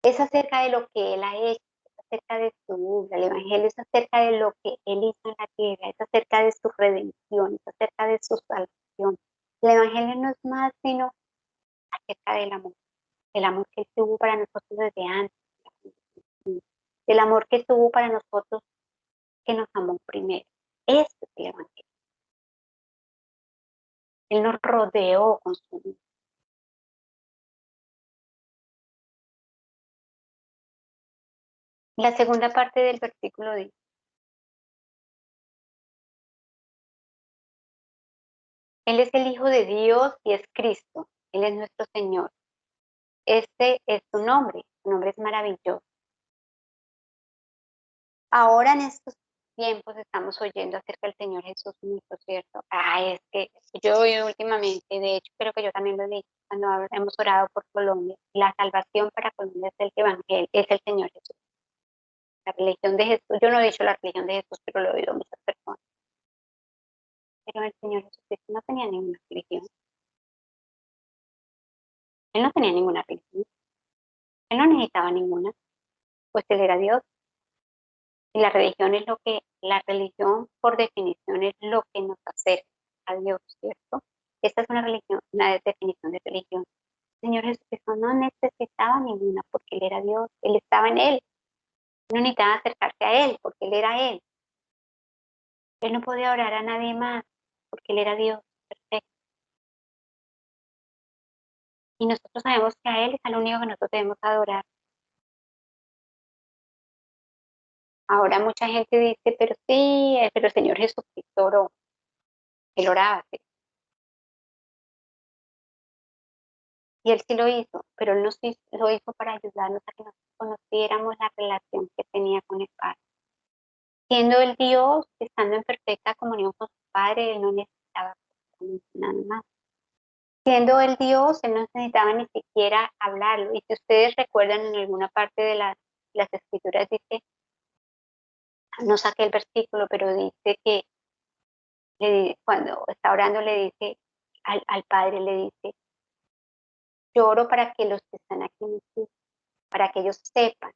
Es acerca de lo que Él ha hecho, es acerca de su obra. El Evangelio es acerca de lo que Él hizo en la tierra, es acerca de su redención, es acerca de su salvación. El Evangelio no es más sino acerca el amor que Él tuvo para nosotros desde antes, el amor que tuvo para nosotros que nos amó primero. Este es el Evangelio. Él nos rodeó con su amor. La segunda parte del versículo dice, Él es el Hijo de Dios y es Cristo. Él es nuestro Señor. Este es su nombre es maravilloso. Ahora en estos tiempos estamos oyendo acerca del Señor Jesús mucho, ¿cierto? Es que yo he oído últimamente, de hecho creo que yo también lo he dicho cuando hemos orado por Colombia, la salvación para Colombia es el Evangelio, es el Señor Jesús. La religión de Jesús, yo no he dicho la religión de Jesús, pero lo he oído muchas personas. Pero el Señor Jesucristo no tenía ninguna religión. Él no tenía ninguna religión. Él no necesitaba ninguna, pues él era Dios. Y la religión por definición es lo que nos acerca a Dios, ¿cierto? Esta es una religión, una definición de religión. El Señor Jesucristo no necesitaba ninguna porque Él era Dios, Él estaba en Él. No necesitaba acercarse a Él porque Él era Él. Él no podía orar a nadie más porque Él era Dios, perfecto. Y nosotros sabemos que a Él es al único que nosotros debemos adorar. Ahora mucha gente dice, pero sí, pero el Señor Jesucristo oró. Él oraba, ¿sí? Y Él sí lo hizo, pero Él lo hizo para ayudarnos a que nosotros conociéramos la relación que tenía con el Padre. Siendo el Dios, estando en perfecta comunión con su Padre, Él no necesitaba nada más. Siendo el Dios, Él no necesitaba ni siquiera hablarlo. Y si ustedes recuerdan en alguna parte de las escrituras, dice, no saqué el versículo, pero dice que cuando está orando le dice al Padre, le dice, yo oro para que los que están aquí me escuchen, para que ellos sepan,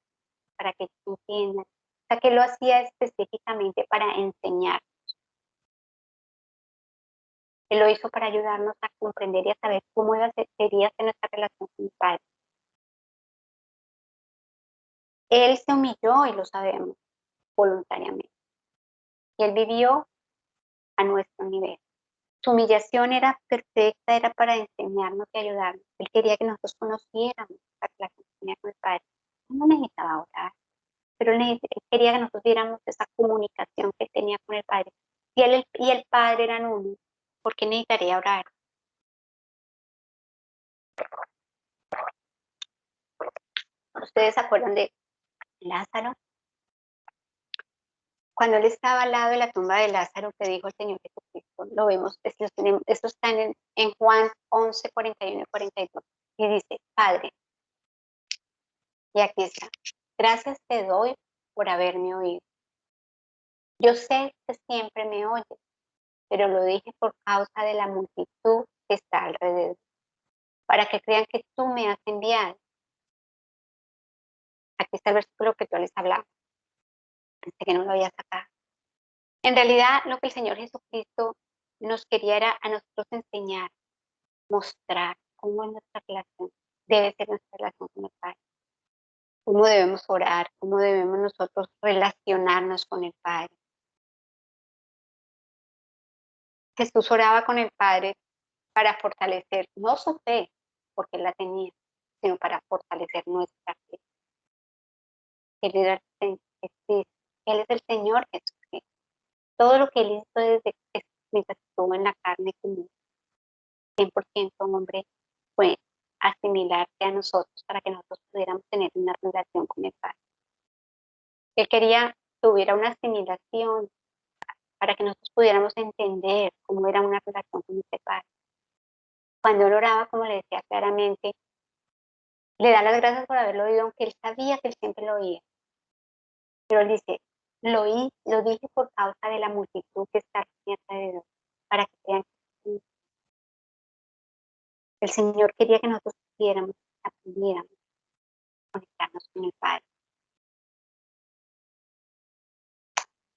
para que ellos entiendan. O sea, que lo hacía específicamente para enseñar. Él lo hizo para ayudarnos a comprender y a saber cómo sería nuestra relación con el Padre. Él se humilló, y lo sabemos, voluntariamente. Y Él vivió a nuestro nivel. Su humillación era perfecta, era para enseñarnos y ayudarnos. Él quería que nosotros conociéramos la relación que tenía con el Padre. Él no necesitaba orar, pero él quería que nosotros viéramos esa comunicación que tenía con el Padre. Si Él y el Padre eran uno, ¿por qué necesitaría orar? ¿Ustedes se acuerdan de Lázaro? Cuando él estaba al lado de la tumba de Lázaro, que dijo el Señor Jesucristo, lo vemos, esto está en Juan 11, 41 y 42, y dice, Padre, y aquí está, gracias te doy por haberme oído. Yo sé que siempre me oyes, pero lo dije por causa de la multitud que está alrededor, para que crean que tú me has enviado. Aquí está el versículo que yo les hablaba, pensé que no lo había sacado. En realidad, lo que el Señor Jesucristo nos quería era a nosotros enseñar, mostrar cómo es nuestra relación, debe ser nuestra relación con el Padre, cómo debemos orar, cómo debemos nosotros relacionarnos con el Padre. Jesús oraba con el Padre para fortalecer no su fe, porque él la tenía, sino para fortalecer nuestra fe. Él era Él es el Señor Jesucristo. Todo lo que él hizo desde mientras estuvo en la carne como 100% hombre fue asimilarse a nosotros para que nosotros pudiéramos tener una relación con el Padre. Él quería que hubiera una asimilación para que nosotros pudiéramos entender cómo era una relación con ese Padre. Cuando él oraba, como le decía claramente, le da las gracias por haberlo oído, aunque él sabía que él siempre lo oía. Pero él dice, lo dije por causa de la multitud que está a mi alrededor, para que crean que el Señor quería que nosotros pudiéramos, aprendiéramos a conectarnos con el Padre.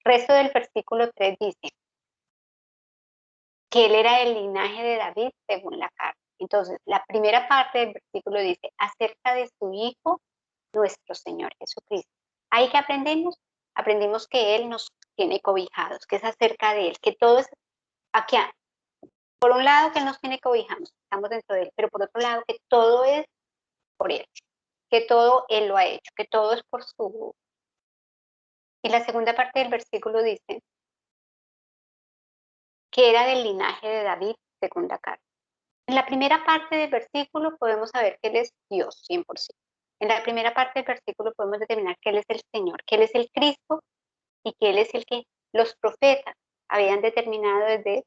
El resto del versículo 3 dice que él era del linaje de David según la carne. Entonces, la primera parte del versículo dice acerca de su Hijo, nuestro Señor Jesucristo. ¿Ahí que aprendemos? Aprendimos que Él nos tiene cobijados, que es acerca de Él, que todo es aquí. Por un lado, que Él nos tiene cobijados, estamos dentro de Él, pero por otro lado, que todo es por Él, que todo Él lo ha hecho, que todo es por su. Y la segunda parte del versículo dice que era del linaje de David según la carne. En la primera parte del versículo podemos saber que Él es Dios 100%. En la primera parte del versículo podemos determinar que Él es el Señor, que Él es el Cristo y que Él es el que los profetas habían determinado desde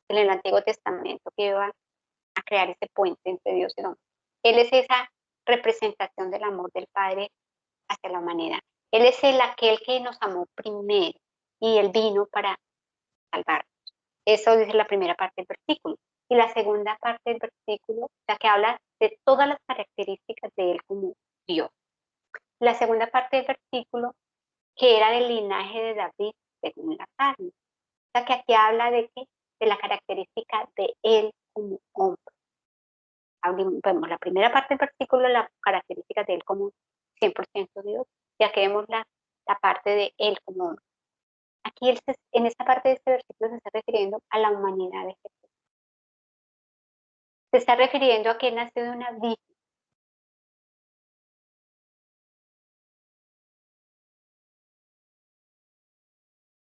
en el Antiguo Testamento que iba a crear ese puente entre Dios y el hombre. Él es esa representación del amor del Padre hacia la humanidad. Él es aquel que nos amó primero y Él vino para salvarnos. Eso dice la primera parte del versículo. Y la segunda parte del versículo, la que habla de todas las características de Él como Dios. La segunda parte del versículo, que era del linaje de David según la carne. O sea, que aquí habla de la característica de Él como hombre. Vemos la primera parte del versículo, las características de Él como 100% Dios, y aquí vemos la parte de Él como hombre. Aquí en esta parte de este versículo se está refiriendo a la humanidad de Jesús. Se está refiriendo a que Él nació de una virgen.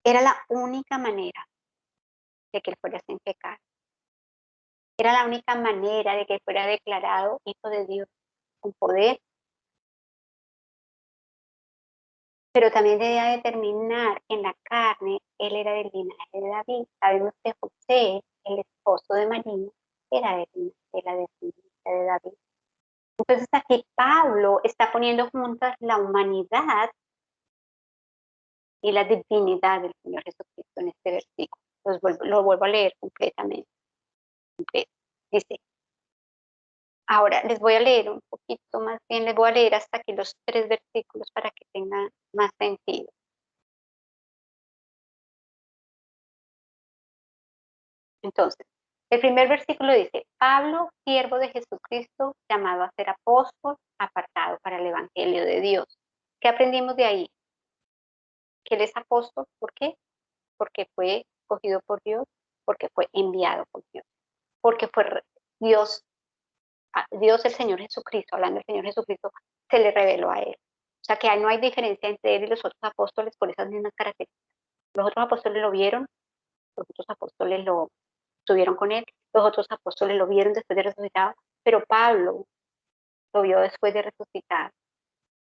Era la única manera de que Él fuera sin pecado. Era la única manera de que Él fuera declarado Hijo de Dios con poder. Pero también debía determinar que en la carne Él era del linaje de David. Sabemos que José, el esposo de María, era de la descendencia de David. Entonces aquí Pablo está poniendo juntas la humanidad y la divinidad del Señor Jesucristo en este versículo. Lo vuelvo a leer completamente. Dice, ahora les voy a leer un poquito más bien, les voy a leer hasta aquí los 3 versículos para que tengan más sentido. Entonces, el primer versículo dice, Pablo, siervo de Jesucristo, llamado a ser apóstol, apartado para el Evangelio de Dios. ¿Qué aprendimos de ahí? Que él es apóstol, ¿por qué? Porque fue escogido por Dios, porque fue enviado por Dios, porque fue Dios el Señor Jesucristo, hablando del Señor Jesucristo, se le reveló a él. O sea que no hay diferencia entre él y los otros apóstoles por esas mismas características. Los otros apóstoles lo vieron, los otros apóstoles lo estuvieron con él, los otros apóstoles lo vieron después de resucitado, pero Pablo lo vio después de resucitado.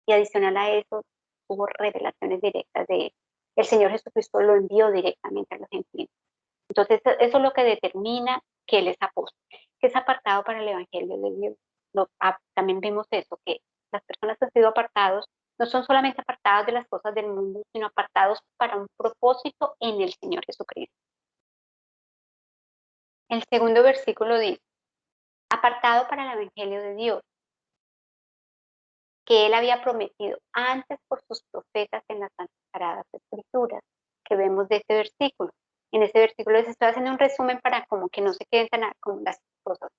Y adicional a eso, hubo revelaciones directas de él. El Señor Jesucristo lo envió directamente a los gentiles. Entonces, eso es lo que determina que él es apóstol, que es apartado para el Evangelio de Dios. También vimos eso, que las personas que han sido apartados no son solamente apartados de las cosas del mundo, sino apartados para un propósito en el Señor Jesucristo. El segundo versículo dice, apartado para el Evangelio de Dios, que él había prometido antes por sus profetas en las Sagradas Escrituras, que vemos de este versículo. En este versículo les estoy haciendo un resumen para como que no se queden tan con las cosas.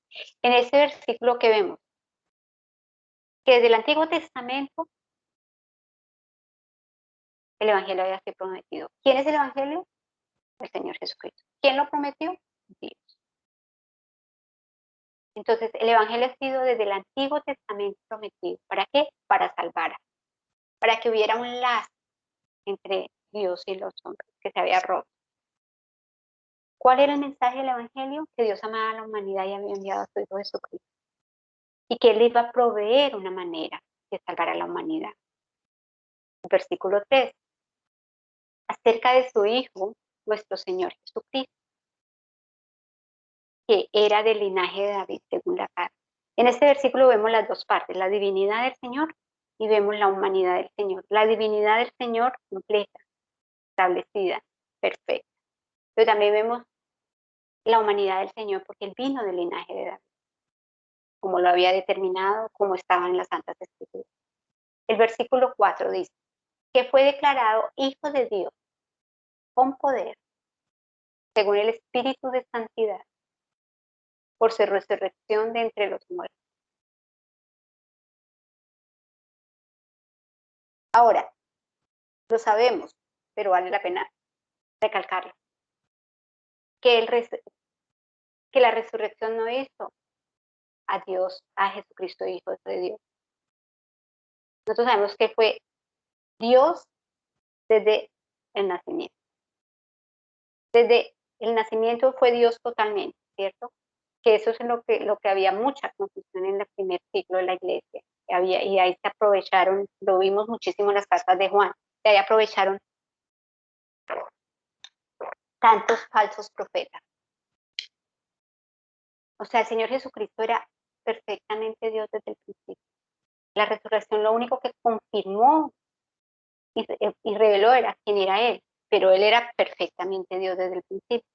En este versículo que vemos, que desde el Antiguo Testamento el Evangelio había sido prometido. ¿Quién es el Evangelio? El Señor Jesucristo. ¿Quién lo prometió? Dios. Entonces, el Evangelio ha sido desde el Antiguo Testamento prometido. ¿Para qué? Para salvar. Para que hubiera un lazo entre Dios y los hombres que se había roto. ¿Cuál era el mensaje del Evangelio? Que Dios amaba a la humanidad y había enviado a su Hijo Jesucristo. Y que Él iba a proveer una manera de salvar a la humanidad. El versículo 3. Acerca de su Hijo, nuestro Señor Jesucristo, que era del linaje de David según la carne. En este versículo vemos las dos partes, la divinidad del Señor y vemos la humanidad del Señor. La divinidad del Señor completa, establecida, perfecta. Pero también vemos la humanidad del Señor porque Él vino del linaje de David, como lo había determinado, como estaba en las Santas Escrituras. El versículo 4 dice, que fue declarado Hijo de Dios con poder, según el Espíritu de Santidad, por su resurrección de entre los muertos. Ahora, lo sabemos, pero vale la pena recalcarlo, que la resurrección no hizo a Dios, a Jesucristo, Hijo de Dios. Nosotros sabemos que fue Dios desde el nacimiento. Desde el nacimiento fue Dios totalmente. ¿cierto? Que eso es lo que había mucha confusión en el primer siglo de la iglesia. Y ahí se aprovecharon, lo vimos muchísimo en las cartas de Juan, que ahí aprovecharon tantos falsos profetas. O sea, el Señor Jesucristo era perfectamente Dios desde el principio. La resurrección lo único que confirmó y reveló era quién era Él, pero Él era perfectamente Dios desde el principio.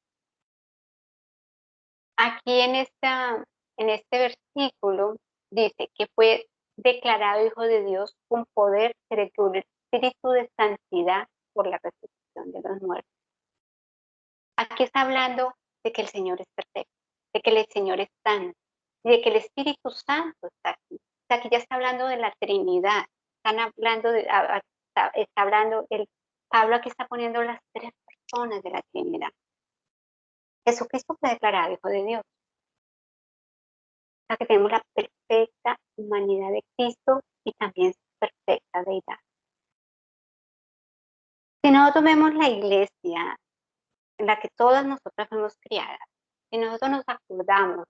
Aquí en este versículo dice que fue declarado Hijo de Dios con poder del Espíritu de Santidad por la resurrección de los muertos. Aquí está hablando de que el Señor es perfecto, de que el Señor es santo y de que el Espíritu Santo está aquí. O sea, aquí ya está hablando de la Trinidad. Están hablando está hablando, Pablo aquí está poniendo las tres personas de la Trinidad. Jesucristo fue declarado Hijo de Dios. O sea, que tenemos la perfecta humanidad de Cristo y también su perfecta deidad. Si nosotros vemos la iglesia en la que todas nosotras fuimos criadas, si nosotros nos acordamos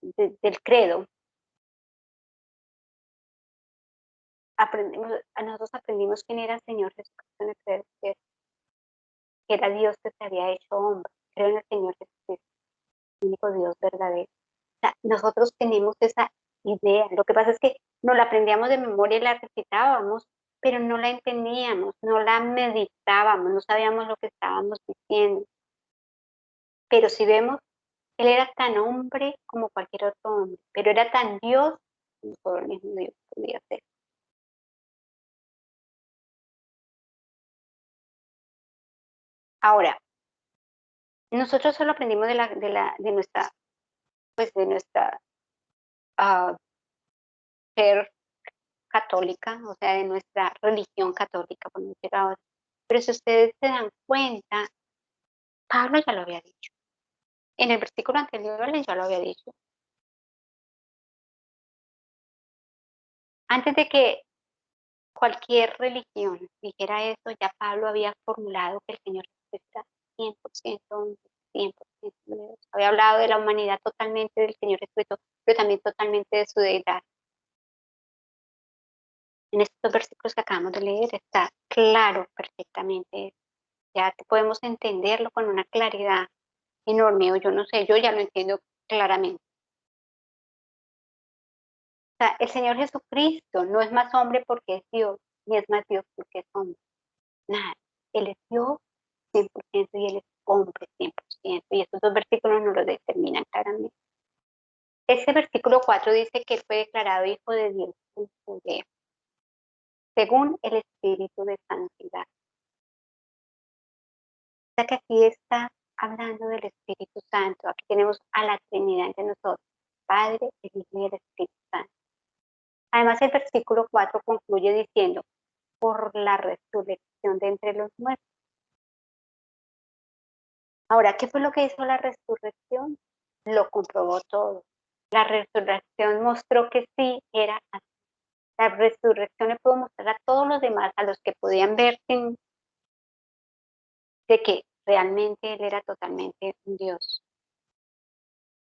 del credo, nosotros aprendimos quién era el Señor Jesucristo en el credo, que era Dios que se había hecho hombre. Creo en el Señor Jesucristo, el único Dios verdadero. O sea, nosotros tenemos esa idea. Lo que pasa es que no la aprendíamos de memoria y la recitábamos, pero no la entendíamos, no la meditábamos, no sabíamos lo que estábamos diciendo. Pero si vemos, Él era tan hombre como cualquier otro hombre, pero era tan Dios como todo el mismo Dios podía ser. Ahora, nosotros solo aprendimos de nuestra, pues de nuestra ser católica, o sea, de nuestra religión católica, por no decir ahora. Pero si ustedes se dan cuenta, Pablo ya lo había dicho. En el versículo anterior él ya lo había dicho. Antes de que cualquier religión dijera eso, ya Pablo había formulado que el Señor era 100% hombre, 100% Dios. Había hablado de la humanidad totalmente del Señor Jesucristo, pero también totalmente de su deidad. En estos versículos que acabamos de leer está claro perfectamente. Ya podemos entenderlo con una claridad enorme, o yo no sé, yo ya lo entiendo claramente. O sea, el Señor Jesucristo no es más hombre porque es Dios, ni es más Dios porque es hombre. Nada, Él es Dios 100% y Él es hombre 100%. Y estos dos versículos nos lo determinan claramente. Ese versículo 4 dice que Él fue declarado Hijo de Dios con poder, según el Espíritu de Santidad. O sea que aquí está hablando del Espíritu Santo. Aquí tenemos a la Trinidad entre nosotros, Padre, el Hijo y el Espíritu Santo. Además, el versículo 4 concluye diciendo, por la resurrección de entre los muertos. Ahora, ¿qué fue lo que hizo la resurrección? Lo comprobó todo. La resurrección mostró que sí era así. La resurrección le pudo mostrar a todos los demás, a los que podían ver de que realmente Él era totalmente un Dios.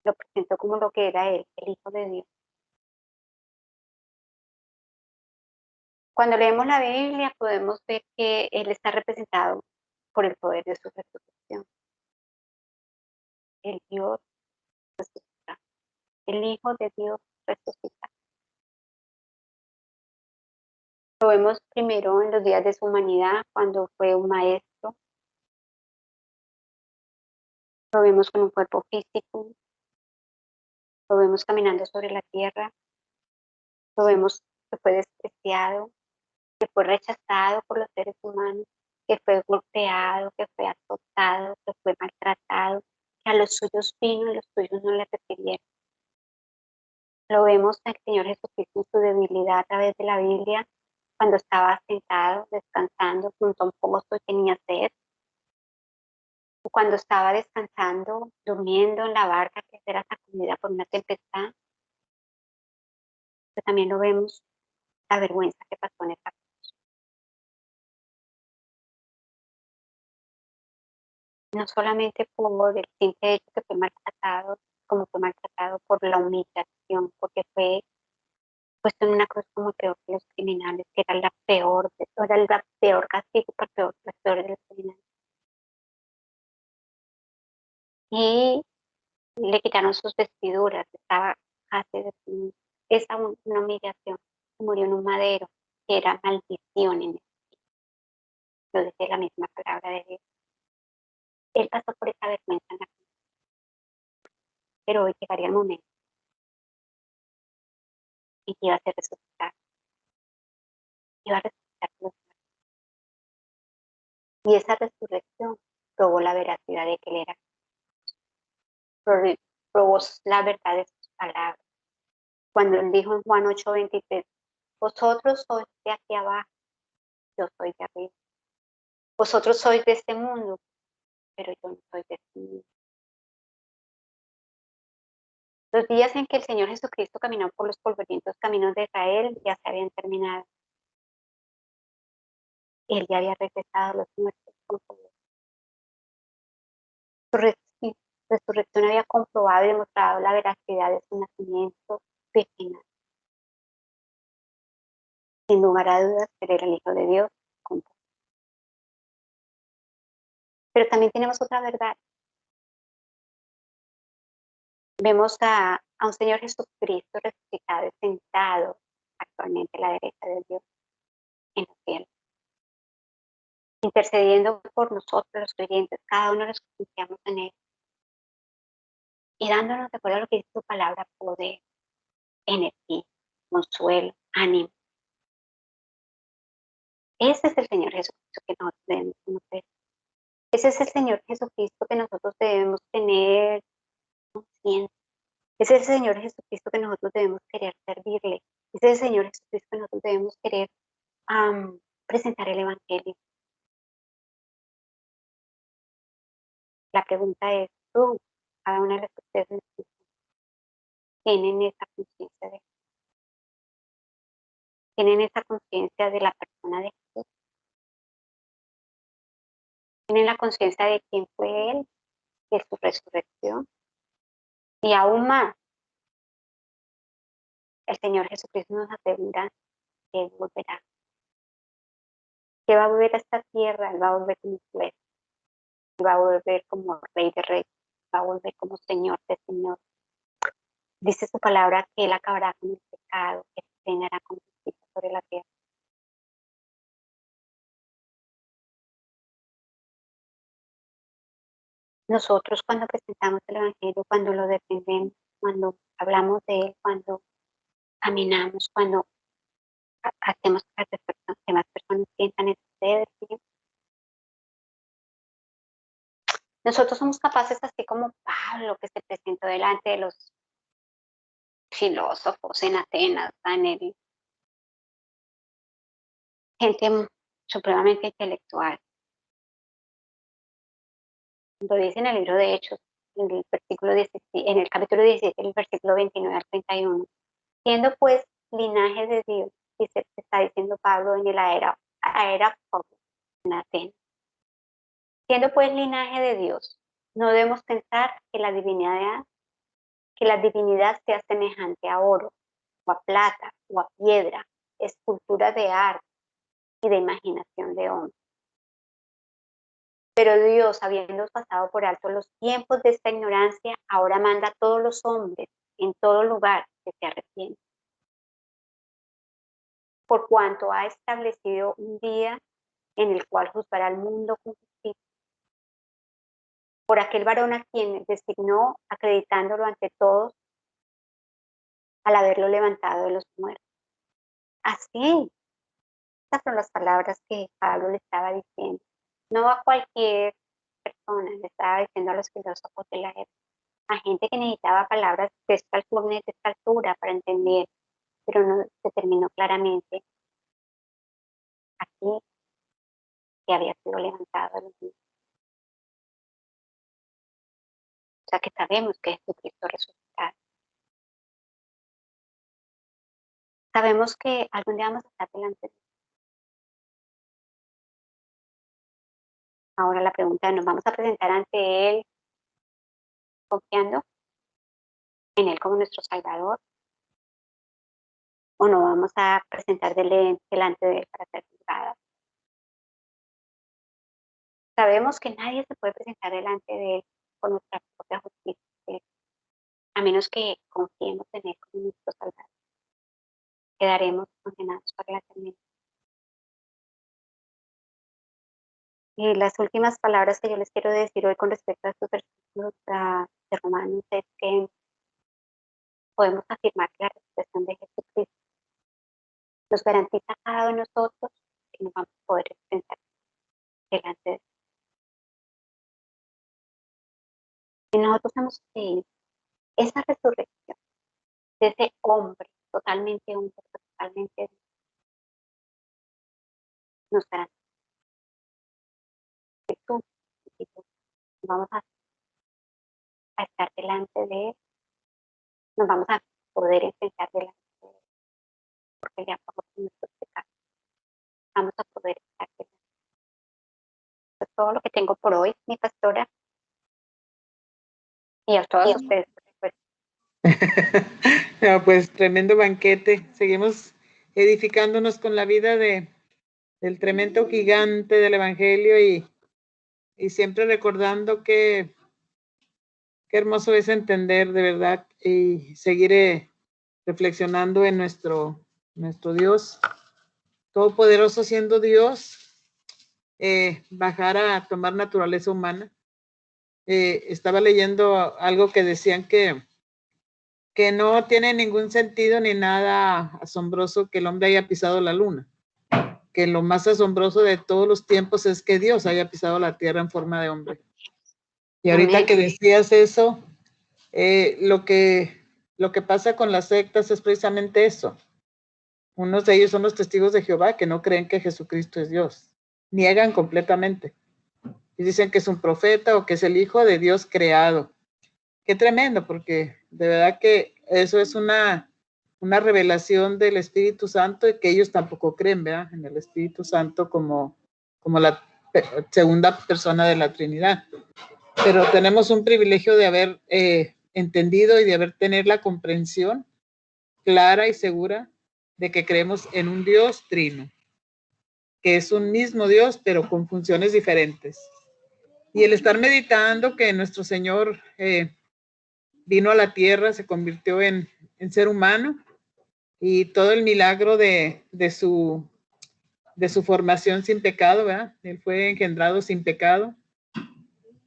Lo presentó como lo que era Él, el Hijo de Dios. Cuando leemos la Biblia podemos ver que Él está representado por el poder de su resurrección. El Dios resucita. El Hijo de Dios resucita. Lo vemos primero en los días de su humanidad, cuando fue un maestro. Lo vemos con un cuerpo físico. Lo vemos caminando sobre la tierra. Lo vemos que fue despreciado, que fue rechazado por los seres humanos, que fue golpeado, que fue azotado, que fue maltratado, que a los suyos vino y los suyos no le recibieron. Lo vemos al Señor Jesucristo en su debilidad a través de la Biblia, cuando estaba sentado, descansando junto a un pozo y tenía sed, o cuando estaba descansando, durmiendo en la barca que era sacudida por una tempestad. Pero también lo vemos la vergüenza que pasó en esa cruz. no solamente por el simple hecho que fue maltratado, como fue maltratado por la humillación, porque fue puesto en una cruz como peor que los criminales, que era la peor, era la peor castigo, por peor, la peor de los criminales. Y le quitaron sus vestiduras, estaba casi desnudo. Esa una humillación, murió en un madero, que era maldición en él, lo dice la misma palabra de Dios. Él pasó por esa vergüenza en la cruz, pero hoy llegaría el momento en que iba a ser resucitado, iba a resucitar de los muertos. Y esa resurrección probó la veracidad de que él era, probó la verdad de sus palabras. Cuando él dijo en Juan 8:23, vosotros sois de aquí abajo, yo soy de arriba. Vosotros sois de este mundo, pero yo no soy de este mundo. Los días en que el Señor Jesucristo caminó por los polvorientos caminos de Israel ya se habían terminado. Él ya había regresado a los muertos con poder. Su resurrección había comprobado y demostrado la veracidad de su nacimiento original. Sin lugar a dudas, él era el Hijo de Dios. Pero también tenemos otra verdad. Vemos a un Señor Jesucristo resucitado y sentado actualmente a la derecha de Dios en los cielos, intercediendo por nosotros los creyentes, cada uno de los que confiamos en Él, y dándonos, de acuerdo a lo que dice su palabra, poder, energía, consuelo, ánimo. Ese es el Señor Jesucristo que nosotros debemos conocer. Ese es el Señor Jesucristo que nosotros debemos tener conciencia. Ese es el Señor Jesucristo que nosotros debemos querer servirle. Ese es el Señor Jesucristo que nosotros debemos querer presentar el Evangelio. La pregunta es, ¿tú, cada una de las que ustedes tienen esa conciencia tienen esa conciencia de la persona de Jesús? ¿Tienen la conciencia de quién fue Él, de su resurrección? Y aún más, el Señor Jesucristo nos asegura que Él volverá, que va a volver a esta tierra, Él va a volver como juez, Él va a volver como Rey de Reyes, va a volver como Señor de Señor. Dice su palabra que Él acabará con el pecado, que reinará con justicia sobre la tierra. Nosotros cuando presentamos el Evangelio, cuando lo defendemos, cuando hablamos de Él, cuando caminamos, cuando hacemos que las personas sientan ese poder, ¿sí? Nosotros somos capaces, así como Pablo, que se presentó delante de los filósofos en Atenas, gente supremamente intelectual. Lo dice en el libro de Hechos, en el versículo 17, en el capítulo 17, el versículo 29 al 31. Siendo pues linaje de Dios, dice, está diciendo Pablo en el Areópago en Atenas. Siendo pues linaje de Dios, no debemos pensar que la divinidad sea semejante a oro, o a plata, o a piedra, escultura de arte y de imaginación de hombre. Pero Dios, habiendo pasado por alto los tiempos de esta ignorancia, ahora manda a todos los hombres en todo lugar que se arrepientan. Por cuanto ha establecido un día en el cual juzgará al mundo con justicia. Por aquel varón a quien designó, acreditándolo ante todos, al haberlo levantado de los muertos. Así, estas son las palabras que Pablo le estaba diciendo. No a cualquier persona, le estaba diciendo a los filósofos de la época, a gente que necesitaba palabras de esta altura para entender, pero no se terminó claramente aquí que había sido levantado de los muertos. O sea que sabemos que Jesucristo resucitado. Sabemos que algún día vamos a estar delante de Él. Ahora la pregunta, ¿nos vamos a presentar ante Él confiando en Él como nuestro Salvador? ¿O nos vamos a presentar delante de Él para ser juzgadas? Sabemos que nadie se puede presentar delante de Él con nuestra propia justicia, a menos que confiemos en Él como nuestro Salvador. Quedaremos condenados para la eternidad. Y las últimas palabras que yo les quiero decir hoy con respecto a estos versículos de Romanos es que podemos afirmar que la resurrección de Jesucristo nos garantiza a cada uno de nosotros que nos vamos a poder enfrentar delante de Él. Y nosotros hemos creído esa resurrección de ese hombre, totalmente nos garantiza que tú y yo vamos a estar delante de Él, nos vamos a poder enfrentar delante de Él, porque ya pagó por nuestros pecados. Vamos a poder estar delante de Él. Eso es todo lo que tengo por hoy, mi pastora. Y a todos ustedes, pues. No, pues tremendo banquete. Seguimos edificándonos con la vida del tremendo gigante del Evangelio y siempre recordando que qué hermoso es entender de verdad y seguir reflexionando en nuestro Dios todopoderoso, siendo Dios, bajar a tomar naturaleza humana. Estaba leyendo algo que decían que no tiene ningún sentido ni nada asombroso que el hombre haya pisado la luna, que lo más asombroso de todos los tiempos es que Dios haya pisado la tierra en forma de hombre. Y ahorita que decías eso, lo que pasa con las sectas es precisamente eso. Unos de ellos son los testigos de Jehová que no creen que Jesucristo es Dios, niegan completamente y dicen que es un profeta o que es el hijo de Dios creado. Qué tremendo, porque de verdad que eso es una revelación del Espíritu Santo y que ellos tampoco creen, ¿verdad? En el Espíritu Santo como la segunda persona de la Trinidad. Pero tenemos un privilegio de haber entendido y de haber tener la comprensión clara y segura de que creemos en un Dios trino, que es un mismo Dios, pero con funciones diferentes. Y el estar meditando que nuestro Señor vino a la tierra, se convirtió en ser humano y todo el milagro de su formación sin pecado, ¿verdad? Él fue engendrado sin pecado.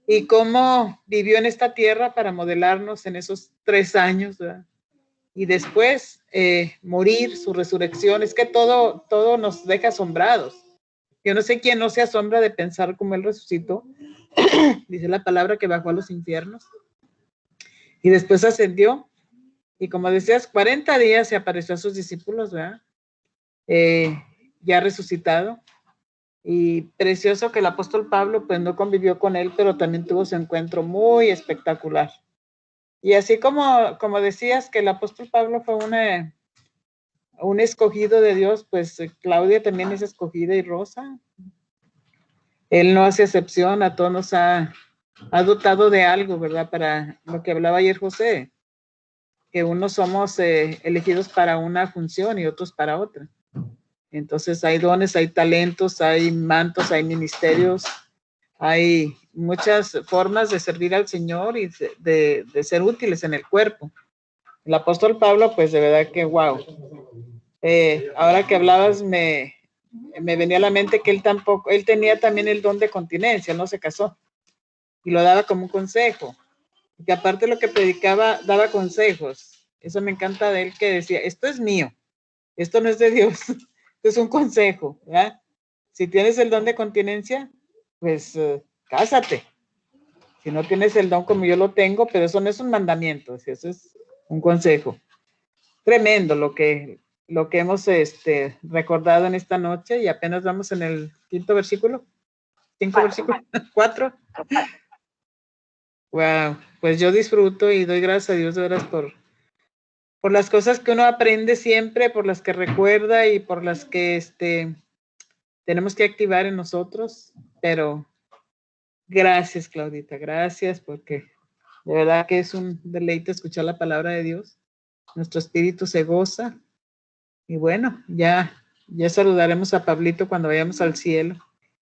Y cómo vivió en esta tierra para modelarnos en esos 3 años, ¿verdad? Y después morir, su resurrección, es que todo nos deja asombrados. Yo no sé quién no se asombra de pensar cómo Él resucitó. Dice la palabra que bajó a los infiernos y después ascendió. Y como decías, 40 días se apareció a sus discípulos, ¿verdad? Ya resucitado. Y precioso que el apóstol Pablo pues no convivió con él, pero también tuvo su encuentro muy espectacular. Y así como decías que el apóstol Pablo fue un escogido de Dios, pues Claudia también es escogida y Rosa. Él no hace excepción, a todos nos ha dotado de algo, ¿verdad? Para lo que hablaba ayer José, que unos somos elegidos para una función y otros para otra. Entonces hay dones, hay talentos, hay mantos, hay ministerios, hay muchas formas de servir al Señor y de ser útiles en el cuerpo. El apóstol Pablo, pues de verdad que wow. Ahora que hablabas me venía a la mente que él tenía también el don de continencia, no se casó y lo daba como un consejo. Y que aparte de lo que predicaba, daba consejos. Eso me encanta de él, que decía, esto es mío, esto no es de Dios, esto es un consejo, ¿verdad? Si tienes el don de continencia, pues cásate. Si no tienes el don como yo lo tengo, pero eso no es un mandamiento, eso es un consejo. Tremendo lo que hemos recordado en esta noche y apenas vamos en el 5 versículo. 5 versículos, 4. Wow, pues yo disfruto y doy gracias a Dios de veras por las cosas que uno aprende siempre, por las que recuerda y por las que tenemos que activar en nosotros, pero Gracias, Claudita, gracias, porque de verdad que es un deleite escuchar la palabra de Dios. Nuestro espíritu se goza. Y bueno, ya saludaremos a Pablito cuando vayamos al cielo.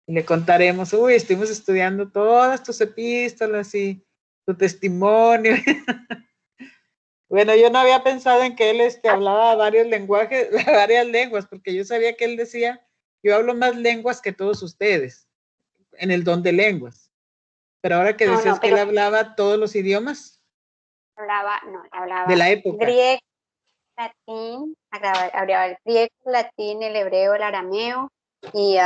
Y le contaremos, uy, estuvimos estudiando todas tus epístolas y tu testimonio. Bueno, yo no había pensado en que él hablaba varios lenguajes, varias lenguas, porque yo sabía que él decía, yo hablo más lenguas que todos ustedes, en el don de lenguas. Pero ahora que decías que él hablaba todos los idiomas. Hablaba de la época. Griego, latín, hablaba el griego, latín, el hebreo, el arameo y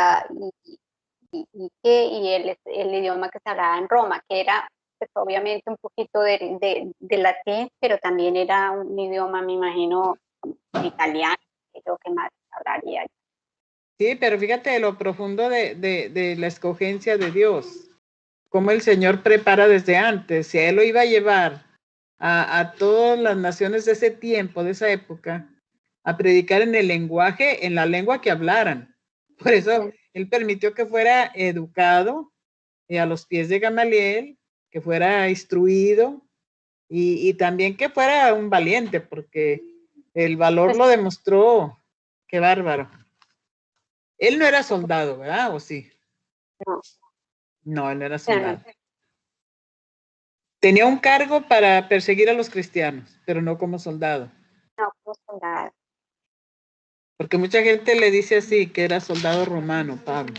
el idioma que se hablaba en Roma, que era pues, obviamente un poquito de latín, pero también era un idioma, me imagino, italiano, que es lo que más hablaría. Sí, pero fíjate lo profundo de la escogencia de Dios, cómo el Señor prepara desde antes, si a Él lo iba a llevar a todas las naciones de ese tiempo, de esa época, a predicar en el lenguaje, en la lengua que hablaran. Por eso Él permitió que fuera educado a los pies de Gamaliel, que fuera instruido y también que fuera un valiente, porque el valor lo demostró. Qué bárbaro. Él no era soldado, ¿verdad? ¿O sí? No. No, él no era soldado. Tenía un cargo para perseguir a los cristianos, pero no como soldado. No, como soldado. Porque mucha gente le dice así, que era soldado romano, Pablo.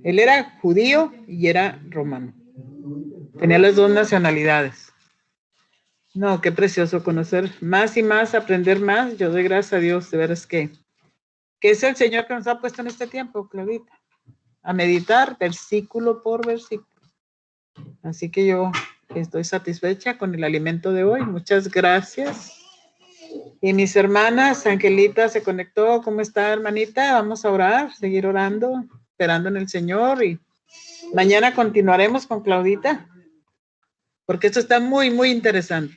Él era judío y era romano. Tenía las dos nacionalidades. No, qué precioso conocer más y más, aprender más. Yo doy gracias a Dios, de veras que es el Señor que nos ha puesto en este tiempo, Claudita, a meditar versículo por versículo. Así que yo estoy satisfecha con el alimento de hoy. Muchas gracias. Y mis hermanas, Angelita se conectó. ¿Cómo está, hermanita? Vamos a orar, seguir orando, esperando en el Señor. Y mañana continuaremos con Claudita, porque esto está muy, muy interesante.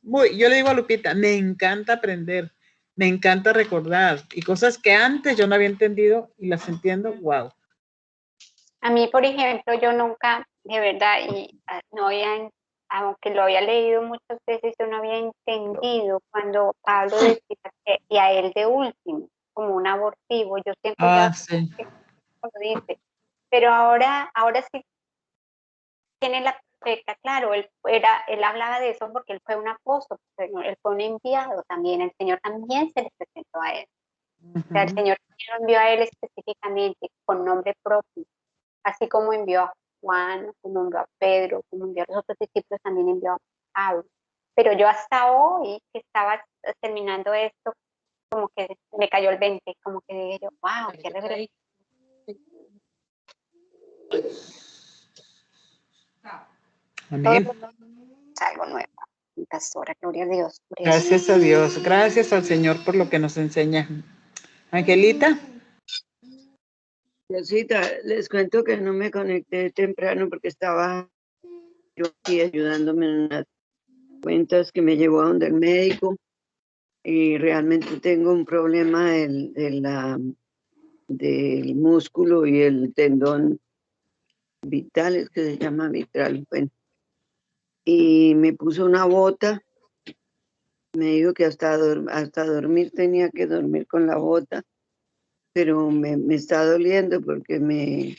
Yo le digo a Lupita, me encanta aprender, me encanta recordar. Y cosas que antes yo no había entendido y las entiendo, wow. A mí, por ejemplo, yo nunca, de verdad, no había, aunque lo había leído muchas veces, yo no había entendido cuando Pablo decía que, y a él de último, como un abortivo, yo siempre Sí. lo dice, pero ahora sí tiene la perfecta, claro, él hablaba de eso porque él fue un apóstol, él fue un enviado también, el Señor también se le presentó a él. O sea, el Señor lo envió a él específicamente, con nombre propio. Así como envió a Juan, como envió a Pedro, como envió a los otros discípulos, también envió a Pablo. Pero yo hasta hoy, que estaba terminando esto, como que me cayó el 20, como que dije yo, wow, qué revelación. Amén. Es algo nuevo. Pastora, gloria a Dios. Gracias a Dios, gracias al Señor por lo que nos enseña. Angelita. Diosita, les cuento que no me conecté temprano porque estaba yo aquí ayudándome en unas cuentas que me llevó a donde el médico y realmente tengo un problema del músculo y el tendón vital, es que se llama vitral, bueno. Y me puso una bota, me dijo que hasta dormir tenía que dormir con la bota, pero me está doliendo porque me